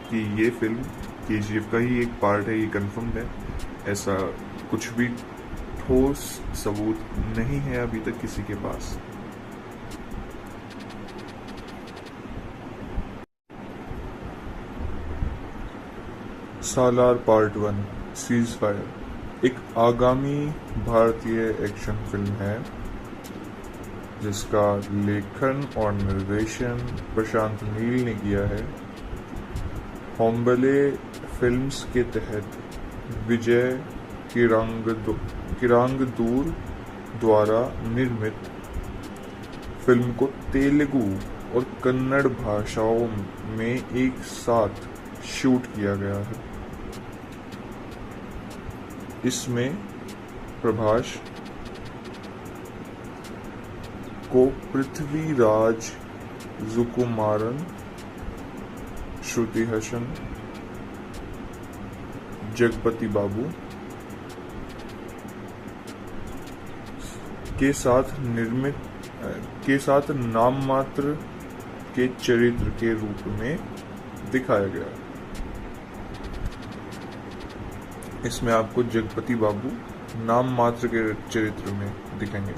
कि ये फिल्म KGF का ही एक पार्ट है, ये कंफर्म्ड है। ऐसा कुछ भी ठोस सबूत नहीं है अभी तक किसी के पास। सालार पार्ट 1 सीज फायर एक आगामी भारतीय एक्शन फिल्म है जिसका लेखन और निर्देशन प्रशांत नील ने किया है। होम्बले फिल्म्स के तहत विजय किरांगदूर द्वारा निर्मित फिल्म को तेलुगु और कन्नड़ भाषाओं में एक साथ शूट किया गया है। इसमें प्रभास को पृथ्वीराज सुकुमारन, श्रुति हसन, जगपति बाबू के साथ नाम मात्र के चरित्र के रूप में दिखाया गया। इसमें आपको जगपति बाबू नाम मात्र के चरित्र में दिखेंगे।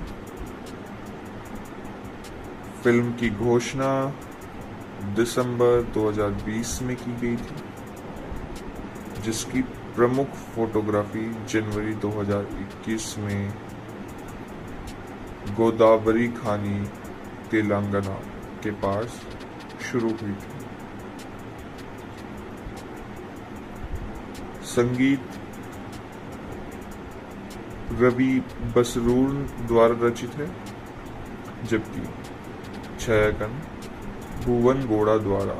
फिल्म की घोषणा दिसंबर 2020 में की गई थी, जिसकी प्रमुख फोटोग्राफी जनवरी 2021 में गोदावरी खानी, तेलंगाना के पास शुरू हुई थी। संगीत रवि बसरूर द्वारा रचित है, जबकि छायांकन भुवन गौड़ा द्वारा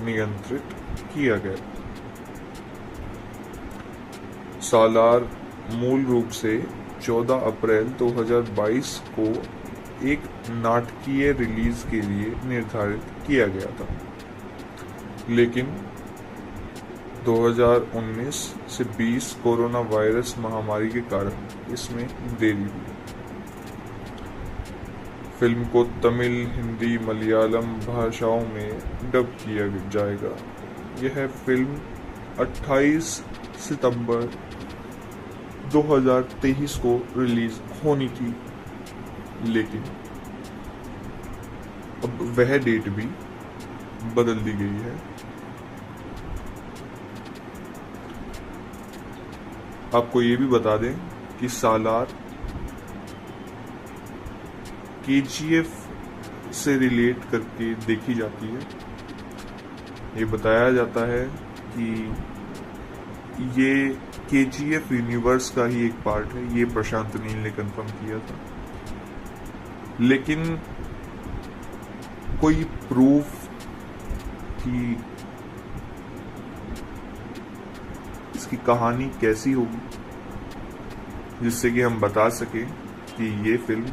नियंत्रित किया गया। सालार मूल रूप से 14 अप्रैल 2022 को एक नाटकीय रिलीज के लिए निर्धारित किया गया था, लेकिन 2019 से 20 कोरोना वायरस महामारी के कारण इसमें देरी हुई। फिल्म को तमिल, हिंदी, मलयालम भाषाओं में डब किया जाएगा। यह फिल्म 28 सितंबर 2023 को रिलीज होनी थी, लेकिन अब वह डेट भी बदल दी गई है। आपको ये भी बता दें कि सालार KGF से रिलेट करके देखी जाती है। ये बताया जाता है कि ये KGF यूनिवर्स का ही एक पार्ट है। ये प्रशांत नील ने कंफर्म किया था, लेकिन कोई प्रूफ कि इसकी कहानी कैसी होगी जिससे कि हम बता सके कि ये फिल्म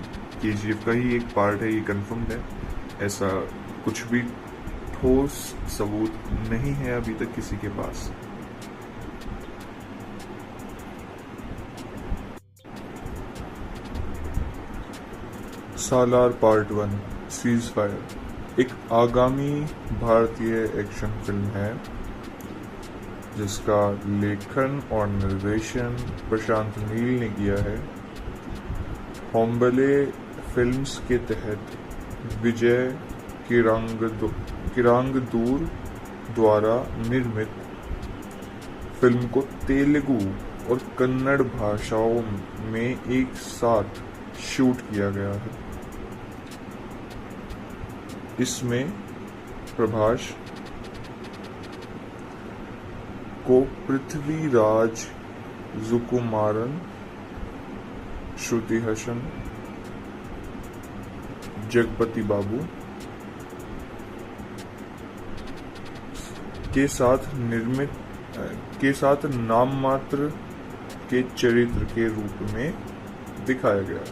KGF का ही एक पार्ट है, ये कंफर्म्ड है। ऐसा कुछ भी ठोस सबूत नहीं है अभी तक किसी के पास। सालार पार्ट 1 सीज फायर एक आगामी भारतीय एक्शन फिल्म है जिसका लेखन और निर्देशन प्रशांत नील ने किया है। होम्बले फिल्म्स के तहत विजय किरांगदूर द्वारा निर्मित फिल्म को तेलुगु और कन्नड़ भाषाओं में एक साथ शूट किया गया है। इसमें प्रभास को पृथ्वीराज सुकुमारन, श्रुति हसन, जगपति बाबू के साथ नाम मात्र के चरित्र के रूप में दिखाया गया।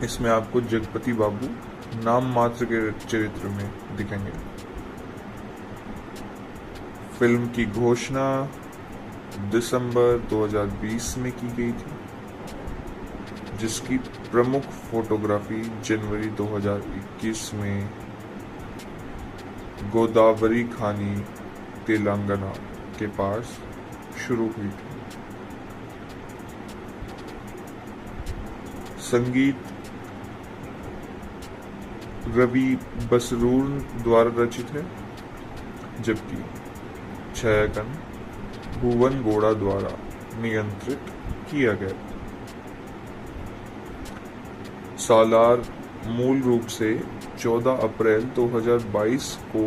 इसमें आपको जगपति बाबू नाम मात्र के चरित्र में दिखेंगे। फिल्म की घोषणा दिसंबर 2020 में की गई थी, जिसकी प्रमुख फोटोग्राफी जनवरी 2021 में गोदावरी खानी, तेलंगाना के पास शुरू हुई थी। संगीत रवि बसरूर द्वारा रचित है, जबकि छायांकन भुवन गौड़ा द्वारा नियंत्रित किया गया। सालार मूल रूप से 14 अप्रैल 2022 को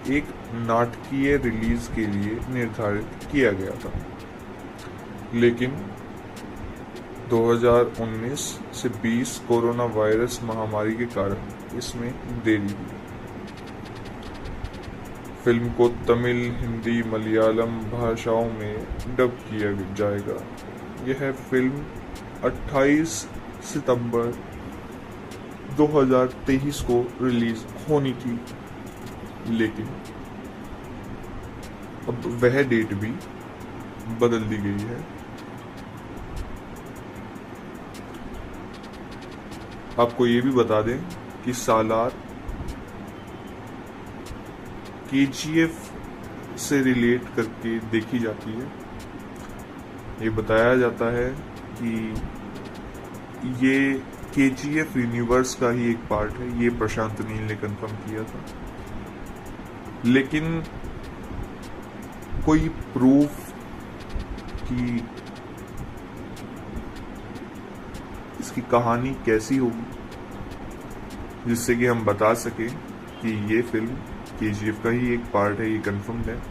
एक नाटकीय रिलीज के लिए निर्धारित किया गया था, लेकिन 2019 से 20 कोरोना वायरस महामारी के कारण इसमें देरी हुई। फिल्म को तमिल, हिंदी, मलयालम भाषाओं में डब किया जाएगा। यह फिल्म 28 सितंबर 2023 को रिलीज होनी थी, लेकिन अब वह डेट भी बदल दी गई है। आपको ये भी बता दें कि सालार केजीएफ से रिलेट करके देखी जाती है। ये बताया जाता है कि ये केजीएफ यूनिवर्स का ही एक पार्ट है। ये प्रशांत नील ने कंफर्म किया था, लेकिन कोई प्रूफ कि इसकी कहानी कैसी होगी जिससे कि हम बता सके कि ये फिल्म केजीएफ का ही एक पार्ट है, ये कंफर्म्ड है,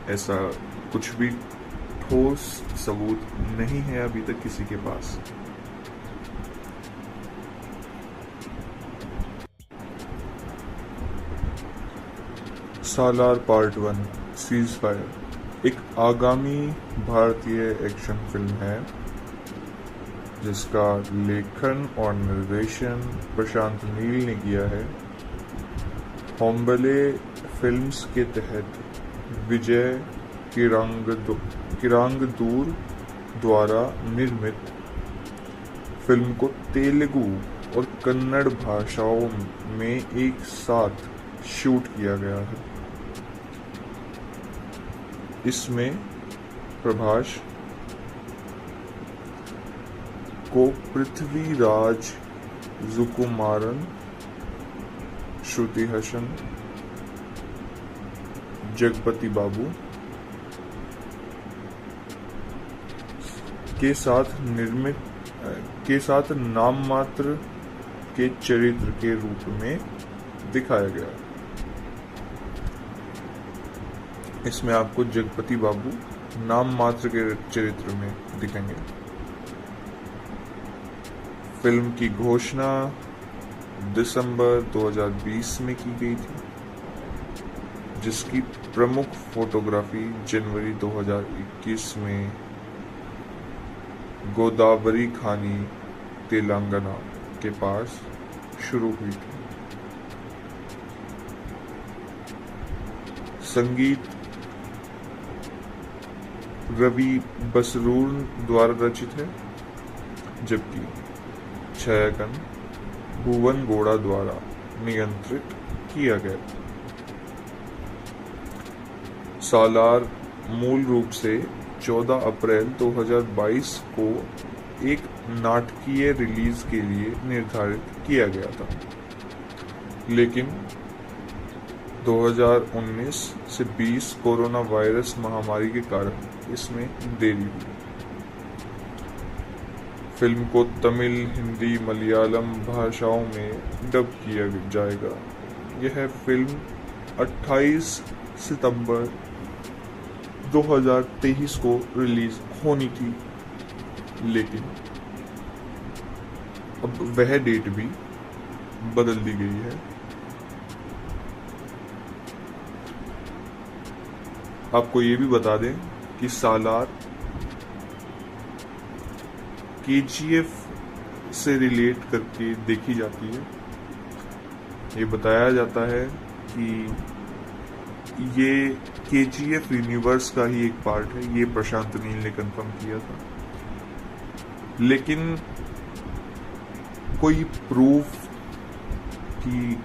ऐसा कुछ भी ठोस सबूत नहीं है अभी तक किसी के पास। सालार पार्ट 1 सीज फायर एक आगामी भारतीय एक्शन फिल्म है जिसका लेखन और निर्देशन प्रशांत नील ने किया है। होम्बले फिल्म्स के तहत विजय किरांगदूर द्वारा निर्मित फिल्म को तेलुगु और कन्नड़ भाषाओं में एक साथ शूट किया गया है। इसमें प्रभास को पृथ्वीराज सुकुमारन, श्रुति हसन, जगपति बाबू के साथ नाम मात्र के चरित्र के रूप में दिखाया गया। इसमें आपको जगपति बाबू नाम मात्र के चरित्र में दिखेंगे। फिल्म की घोषणा दिसंबर 2020 में की गई थी, जिसकी प्रमुख फोटोग्राफी जनवरी 2021 में गोदावरी खानी, तेलंगाना के पास शुरू हुई थी। संगीत रवि बसरूर द्वारा रचित है, जबकि छायांकन भुवन गौड़ा द्वारा नियंत्रित किया गया। सालार मूल रूप से 14 अप्रैल 2022 को एक नाटकीय रिलीज के लिए निर्धारित किया गया था, लेकिन 2019 से 20 कोरोना वायरस महामारी के कारण इसमें देरी हुई। फिल्म को तमिल, हिंदी, मलयालम भाषाओं में डब किया जाएगा। यह फिल्म 28 सितंबर 2023 को रिलीज होनी थी, लेकिन अब वह डेट भी बदल दी गई है। आपको ये भी बता दें कि सालार केजीएफ से रिलेट करके देखी जाती है। ये बताया जाता है कि ये केजीएफ यूनिवर्स का ही एक पार्ट है। ये प्रशांत नील ने कंफर्म किया था, लेकिन कोई प्रूफ कि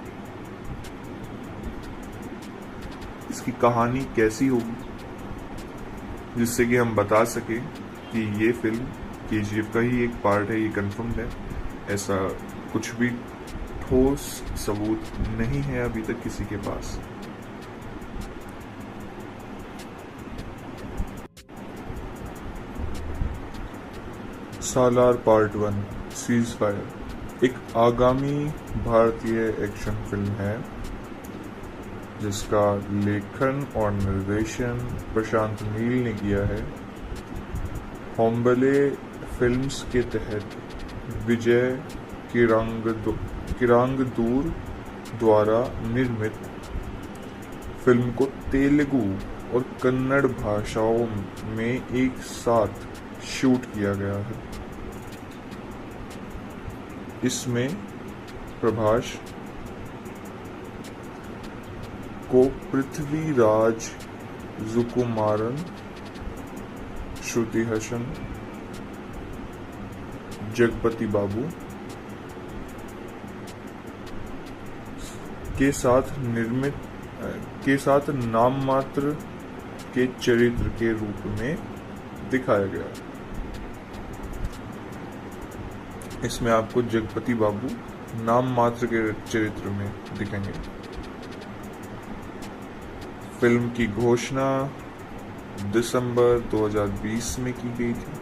इसकी कहानी कैसी होगी जिससे कि हम बता सके कि ये फिल्म केजीएफ का ही एक पार्ट है, ये कंफर्म्ड है, ऐसा कुछ भी ठोस सबूत नहीं है अभी तक किसी के पास। सालार पार्ट 1 सीज फायर एक आगामी भारतीय एक्शन फिल्म है जिसका लेखन और निर्देशन प्रशांत नील ने किया है। होम्बले फिल्म्स के तहत विजय किरांगदूर द्वारा निर्मित फिल्म को तेलुगु और कन्नड़ भाषाओं में एक साथ शूट किया गया है। इसमें प्रभास को पृथ्वीराज सुकुमारन, श्रुति हसन, जगपति बाबू के साथ नाम मात्र के चरित्र के रूप में दिखाया गया। इसमें आपको जगपति बाबू नाम मात्र के चरित्र में दिखेंगे। फिल्म की घोषणा दिसंबर 2020 में की गई थी,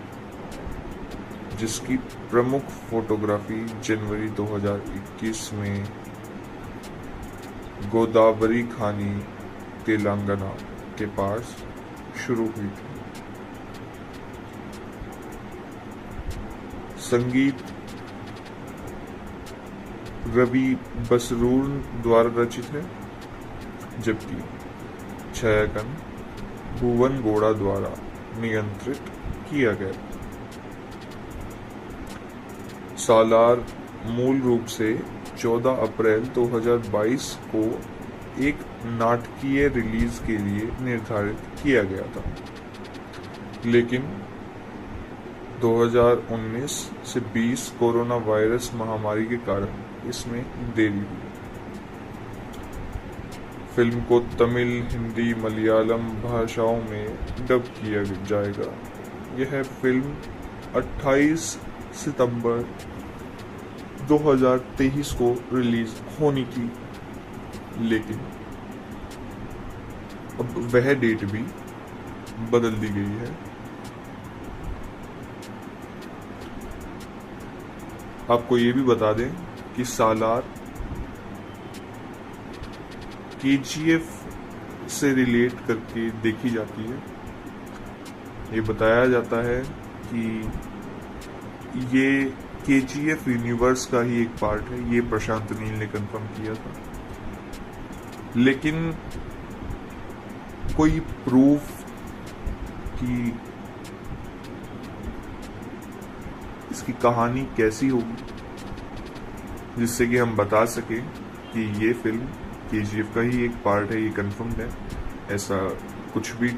जिसकी प्रमुख फोटोग्राफी जनवरी 2021 में गोदावरी खानी, तेलंगाना के पास शुरू हुई थी। संगीत रवि बसरूर द्वारा रचित है, जबकि छायांकन भुवन गौड़ा द्वारा नियंत्रित किया गया। सालार मूल रूप से 14 अप्रैल 2022 को एक नाटकीय रिलीज के लिए निर्धारित किया गया था, लेकिन 2019 से 20 कोरोना वायरस महामारी के कारण इसमें देरी हुई। फिल्म को तमिल, हिंदी, मलयालम भाषाओं में डब किया जाएगा। यह फिल्म 28 सितंबर 2023 को रिलीज होनी थी, लेकिन अब वह डेट भी बदल दी गई है। आपको ये भी बता दें कि सालार KGF से रिलेट करके देखी जाती है। ये बताया जाता है कि ये KGF यूनिवर्स का ही एक पार्ट है। ये प्रशांत नील ने कंफर्म किया था, लेकिन कोई प्रूफ कि इसकी कहानी कैसी होगी जिससे कि हम बता सके कि ये फिल्म KGF का ही एक पार्ट है, ये कंफर्म्ड है, ऐसा कुछ भी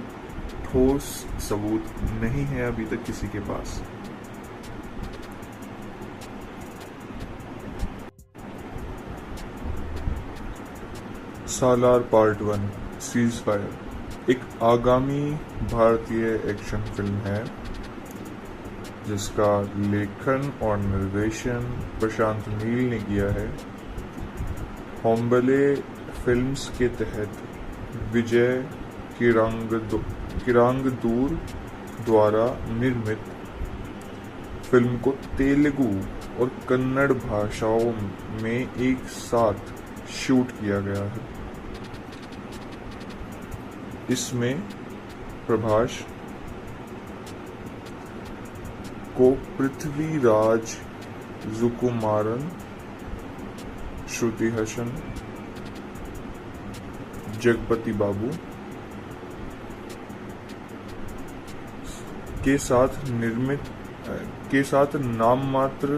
ठोस सबूत नहीं है अभी तक किसी के पास। सालार पार्ट 1 सीज फायर एक आगामी भारतीय एक्शन फिल्म है जिसका लेखन और निर्देशन प्रशांत नील ने किया है। होम्बले फिल्म्स के तहत विजय किरांगदूर द्वारा निर्मित फिल्म को तेलुगु और कन्नड़ भाषाओं में एक साथ शूट किया गया है। इसमें प्रभास को पृथ्वीराज सुकुमारन, श्रुति हसन, जगपति बाबू के साथ नाम मात्र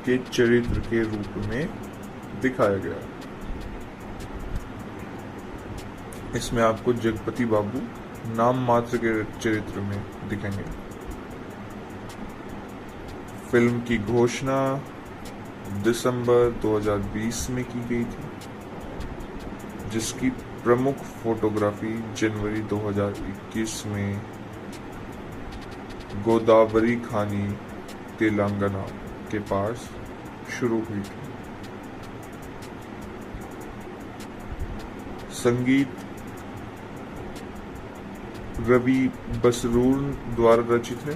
के चरित्र के रूप में दिखाया गया। इसमें आपको जगपति बाबू नाम मात्र के चरित्र में दिखेंगे। फिल्म की घोषणा दिसंबर 2020 में की गई थी, जिसकी प्रमुख फोटोग्राफी जनवरी 2021 में गोदावरी खानी, तेलंगाना के पास शुरू हुई थी। संगीत रवि बसरूर द्वारा रचित है,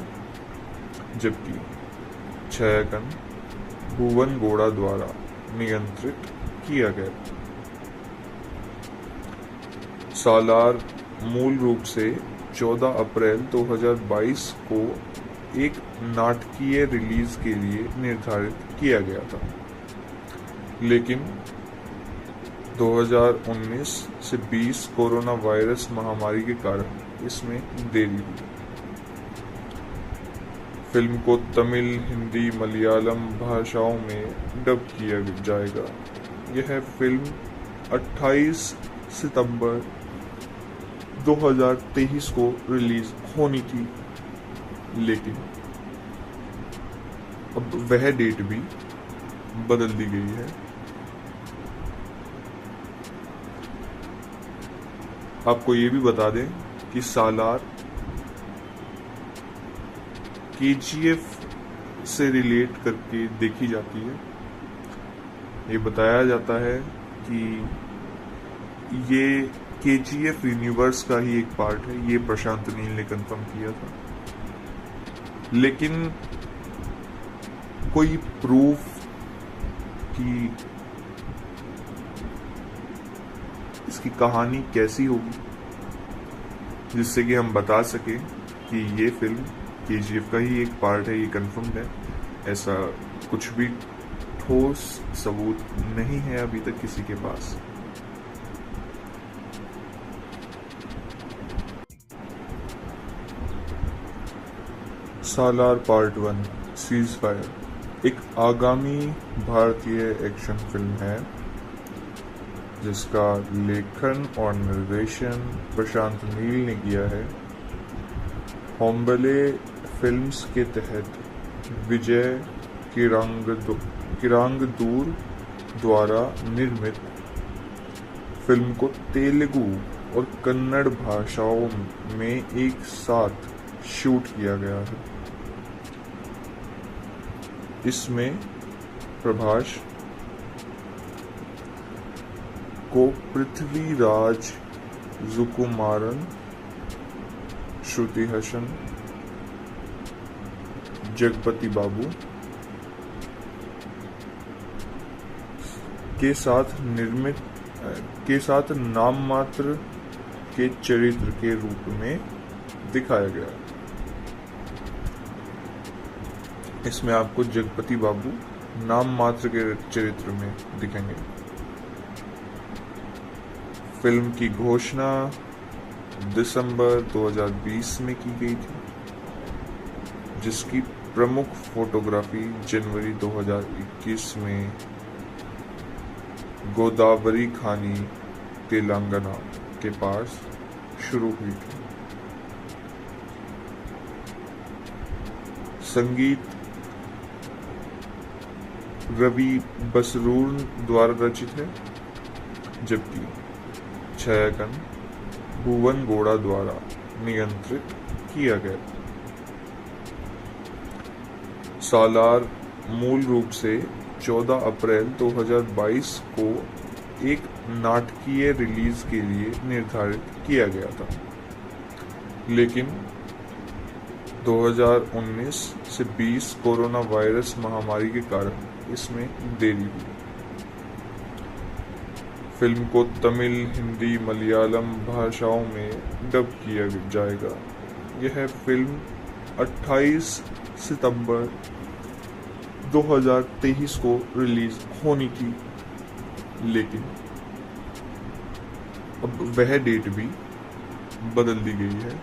जबकि छायांकन भुवन गौड़ा द्वारा नियंत्रित किया गया। सालार मूल रूप से 14 अप्रैल 2022 को एक नाटकीय रिलीज के लिए निर्धारित किया गया था, लेकिन 2019 से 20 कोरोना वायरस महामारी के कारण इसमें देरी हुई। फिल्म को तमिल, हिंदी, मलयालम भाषाओं में डब किया जाएगा। यह फिल्म 28 सितंबर 2023 को रिलीज होनी थी, लेकिन अब वह डेट भी बदल दी गई है। आपको ये भी बता दें कि सालार KGF से रिलेट करके देखी जाती है। ये बताया जाता है कि ये KGF यूनिवर्स का ही एक पार्ट है। ये प्रशांत नील ने कंफर्म किया था, लेकिन कोई प्रूफ कि इसकी कहानी कैसी होगी जिससे कि हम बता सके कि ये फिल्म KGF का ही एक पार्ट है, ये कंफर्म्ड है। ऐसा कुछ भी ठोस सबूत नहीं है अभी तक किसी के पास। सालार पार्ट 1 सीज फायर एक आगामी भारतीय एक्शन फिल्म है जिसका लेखन और निर्देशन प्रशांत नील ने किया है। होम्बले फिल्म्स के तहत विजय किरांगदूर द्वारा निर्मित फिल्म को तेलुगु और कन्नड़ भाषाओं में एक साथ शूट किया गया है। इसमें प्रभास को पृथ्वीराज सुकुमारन, श्रुति हसन, जगपति बाबू के साथ नाम मात्र के चरित्र के रूप में दिखाया गया। इसमें आपको जगपति बाबू नाम मात्र के चरित्र में दिखेंगे। फिल्म की घोषणा दिसंबर 2020 में की गई थी, जिसकी प्रमुख फोटोग्राफी जनवरी 2021 में गोदावरी खानी, तेलंगाना के पास शुरू हुई थी। संगीत रवि बसरूर द्वारा रचित है, जबकि छायांकन भुवन गौड़ा द्वारा नियंत्रित किया गया। सालार मूल रूप से 14 अप्रैल 2022 को एक नाटकीय रिलीज के लिए निर्धारित किया गया था, लेकिन 2019 से 20 कोरोना वायरस महामारी के कारण इसमें देरी हुई। फिल्म को तमिल, हिंदी, मलयालम भाषाओं में डब किया जाएगा। यह फिल्म 28 सितंबर 2023 को रिलीज होनी थी, लेकिन अब वह डेट भी बदल दी गई है।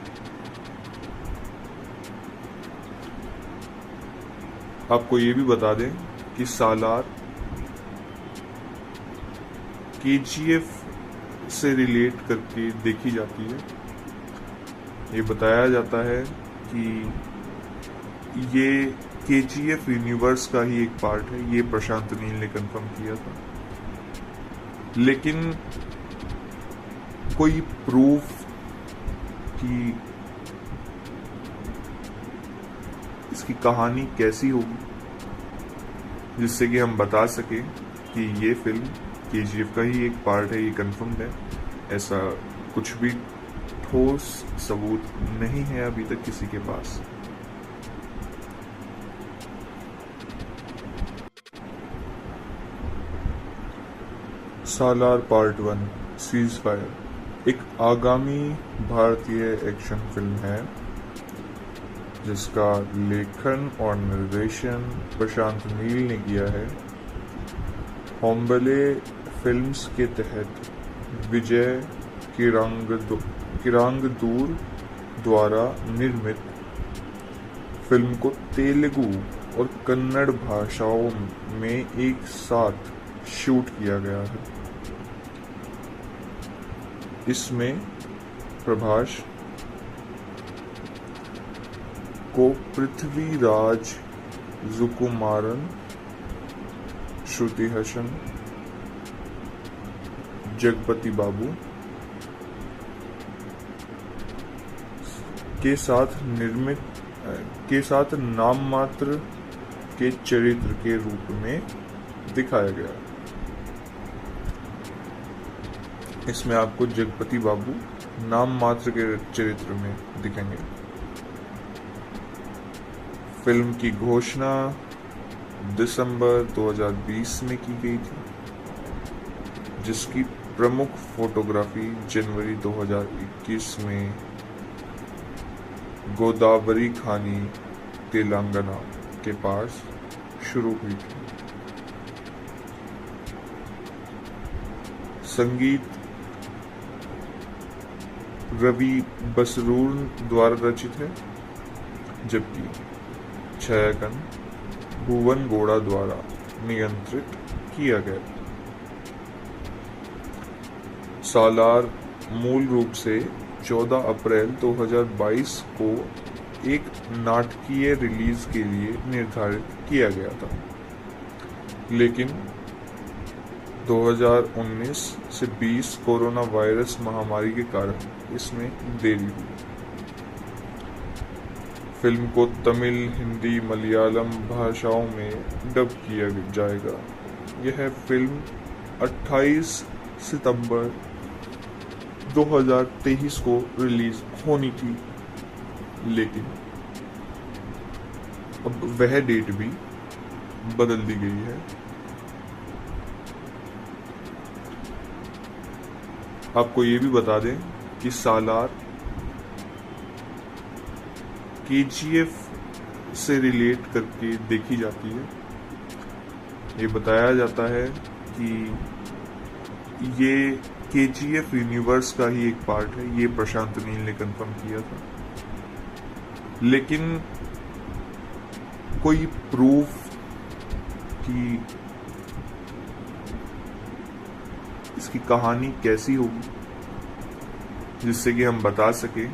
आपको ये भी बता दें कि सालार KGF से रिलेट करके देखी जाती है। ये बताया जाता है कि ये KGF यूनिवर्स का ही एक पार्ट है। ये प्रशांत नील ने कंफर्म किया था, लेकिन कोई प्रूफ कि इसकी कहानी कैसी होगी जिससे कि हम बता सके कि ये फिल्म KGF का ही एक पार्ट है, ये कंफर्म्ड है। ऐसा कुछ भी ठोस सबूत नहीं है अभी तक किसी के पास। सालार पार्ट 1 सीज फायर एक आगामी भारतीय एक्शन फिल्म है जिसका लेखन और निर्देशन प्रशांत नील ने किया है। होम्बले फिल्म्स के तहत विजय किरांगदूर द्वारा निर्मित फिल्म को तेलुगु और कन्नड़ भाषाओं में एक साथ शूट किया गया है। इसमें प्रभास को पृथ्वीराज सुकुमारन, श्रुति हसन, जगपति बाबू के साथ नाम मात्र के चरित्र के रूप में दिखाया गया। इसमें आपको जगपति बाबू नाम मात्र के चरित्र में दिखेंगे। फिल्म की घोषणा दिसंबर 2020 में की गई थी, जिसकी प्रमुख फोटोग्राफी जनवरी 2021 में गोदावरी खानी, तेलंगाना के पास शुरू हुई थी। संगीत रवि बसरूर द्वारा रचित है, जबकि छायांकन भुवन गौड़ा द्वारा नियंत्रित किया गया। सालार मूल रूप से 14 अप्रैल 2022 को एक नाटकीय रिलीज के लिए निर्धारित किया गया था, लेकिन 2019 से 20 कोरोना वायरस महामारी के कारण इसमें देरी हुई। फिल्म को तमिल, हिंदी, मलयालम भाषाओं में डब किया जाएगा। यह फिल्म 28 सितंबर 2023 को रिलीज होनी थी, लेकिन अब वह डेट भी बदल दी गई है। आपको ये भी बता दें कि सालार KGF से रिलेट करके देखी जाती है। ये बताया जाता है कि ये KGF यूनिवर्स का ही एक पार्ट है। ये प्रशांत नील ने कंफर्म किया था, लेकिन कोई प्रूफ कि इसकी कहानी कैसी होगी जिससे कि हम बता सके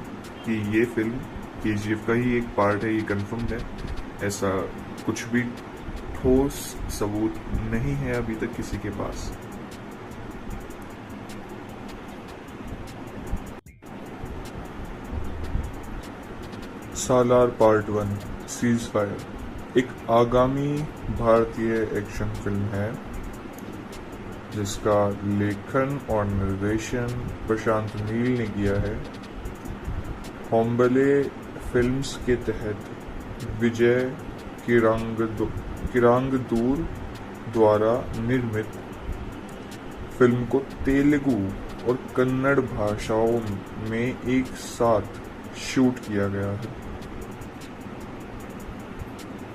कि ये फिल्म KGF का ही एक पार्ट है, ये कंफर्म्ड है, ऐसा कुछ भी ठोस सबूत नहीं है अभी तक किसी के पास। सालार पार्ट 1 सीज फायर एक आगामी भारतीय एक्शन फिल्म है जिसका लेखन और निर्देशन प्रशांत नील ने किया है। होम्बले फिल्म्स के तहत विजय किरांगदूर द्वारा निर्मित फिल्म को तेलुगु और कन्नड़ भाषाओं में एक साथ शूट किया गया है।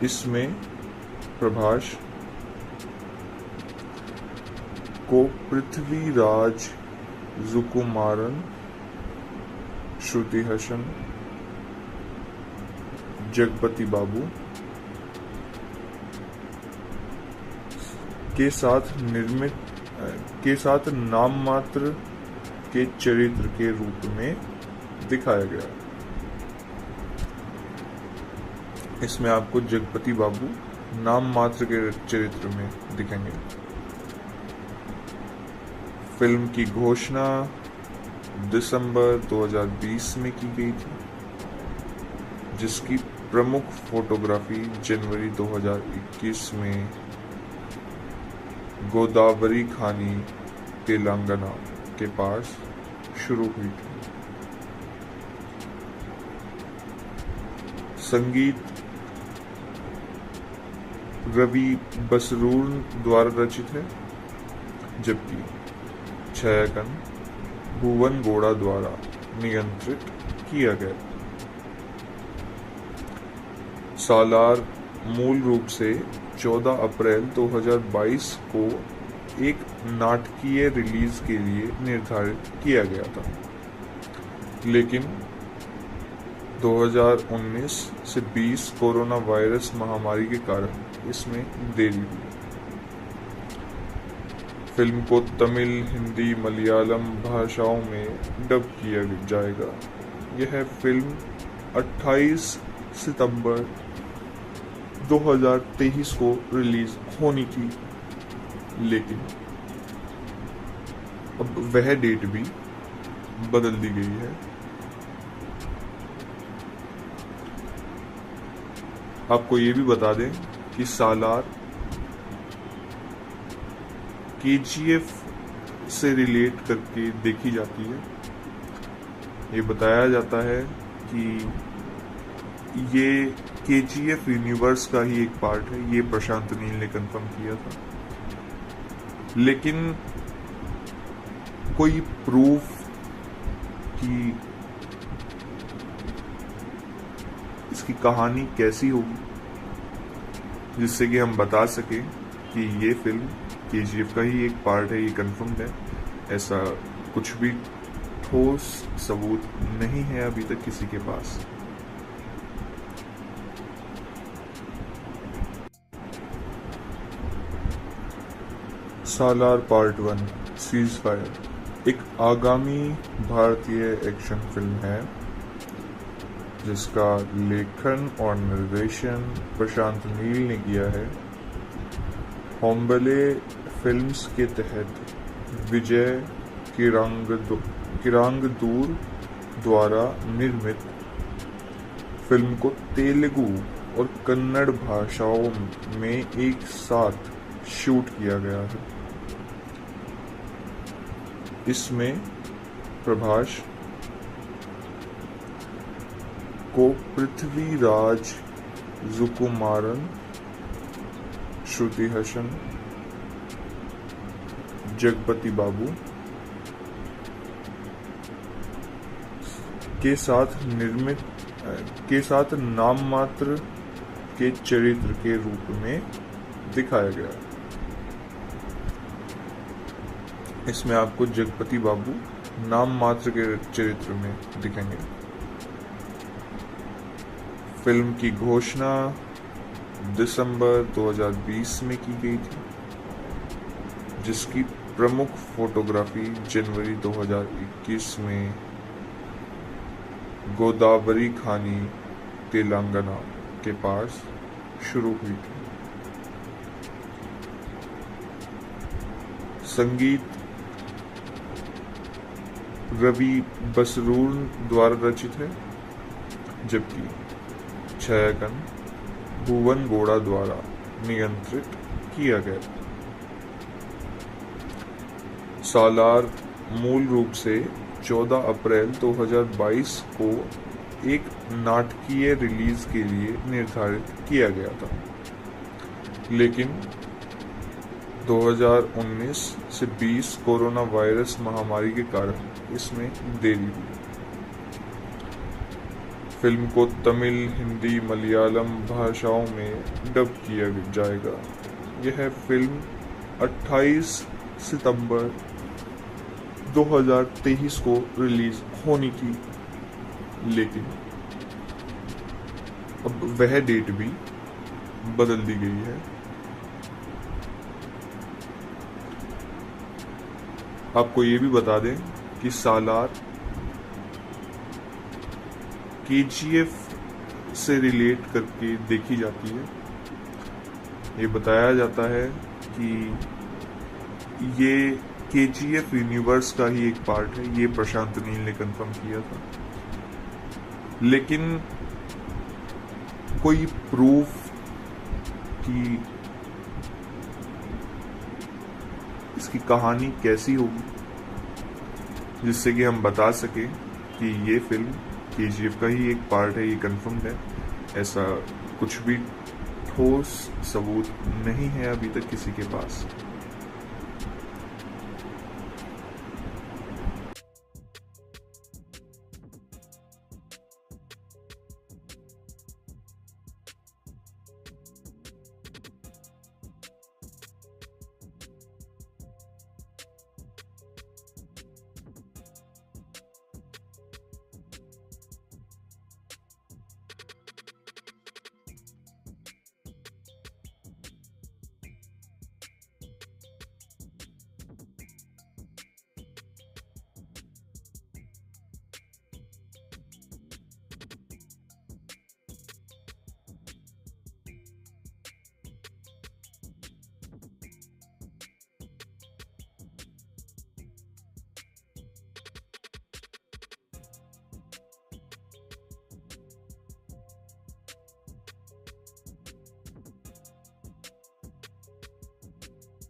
इसमें प्रभास को पृथ्वीराज सुकुमारन, श्रुति हसन, जगपति बाबू के साथ नाम मात्र के चरित्र के रूप में दिखाया गया। इसमें आपको जगपति बाबू नाम मात्र के चरित्र में दिखेंगे। फिल्म की घोषणा दिसंबर 2020 में की गई थी, जिसकी प्रमुख फोटोग्राफी जनवरी 2021 में गोदावरी खानी, तेलंगाना के पास शुरू हुई थी। संगीत रवि बसरूर द्वारा रचित है, जबकि छायांकन भुवन गौड़ा द्वारा नियंत्रित किया गया। सालार मूल रूप से 14 अप्रैल 2022 को एक नाटकीय रिलीज के लिए निर्धारित किया गया था, लेकिन 2019 से 20 कोरोना वायरस महामारी के कारण इसमें देरी हुई। फिल्म को तमिल, हिंदी, मलयालम भाषाओं में डब किया जाएगा। यह फिल्म 28 सितंबर 2023 को रिलीज होनी थी, लेकिन अब वह डेट भी बदल दी गई है। आपको ये भी बता दें कि सालार KGF से रिलेट करके देखी जाती है। ये बताया जाता है कि ये KGF यूनिवर्स का ही एक पार्ट है। ये प्रशांत नील ने कंफर्म किया था, लेकिन कोई प्रूफ कि इसकी कहानी कैसी होगी जिससे कि हम बता सके कि ये फिल्म KGF का ही एक पार्ट है, ये कंफर्म्ड है। ऐसा कुछ भी ठोस सबूत नहीं है अभी तक किसी के पास। सालार पार्ट 1 सीज फायर एक आगामी भारतीय एक्शन फिल्म है जिसका लेखन और निर्देशन प्रशांत नील ने किया है। होम्बले फिल्म्स के तहत विजय किरांगदूर द्वारा निर्मित फिल्म को तेलुगु और कन्नड़ भाषाओं में एक साथ शूट किया गया है। इसमें प्रभास को पृथ्वीराज सुकुमारन, श्रुति हसन, जगपति बाबू के साथ नाम मात्र के चरित्र के रूप में दिखाया गया। इसमें आपको जगपति बाबू नाम मात्र के चरित्र में दिखेंगे। फिल्म की घोषणा दिसंबर 2020 में की गई थी, जिसकी प्रमुख फोटोग्राफी जनवरी 2021 में गोदावरी खानी, तेलंगाना के पास शुरू हुई थी। संगीत रवि बसरूर द्वारा रचित है, जबकि छायांकन भुवन गौड़ा द्वारा नियंत्रित किया गया। सालार मूल रूप से 14 अप्रैल 2022 को एक नाटकीय रिलीज के लिए निर्धारित किया गया था, लेकिन 2019 से 20 कोरोना वायरस महामारी के कारण इसमें देरी हुई। फिल्म को तमिल, हिंदी, मलयालम भाषाओं में डब किया जाएगा। यह फिल्म 28 सितंबर 2023 को रिलीज होनी थी, लेकिन अब वह डेट भी बदल दी गई है। आपको ये भी बता दें कि सालार KGF से रिलेट करके देखी जाती है। ये बताया जाता है कि ये KGF यूनिवर्स का ही एक पार्ट है। ये प्रशांत नील ने कंफर्म किया था, लेकिन कोई प्रूफ कि इसकी कहानी कैसी होगी जिससे कि हम बता सके कि ये फिल्म KGF का ही एक पार्ट है, ये कंफर्म्ड है। ऐसा कुछ भी ठोस सबूत नहीं है अभी तक किसी के पास।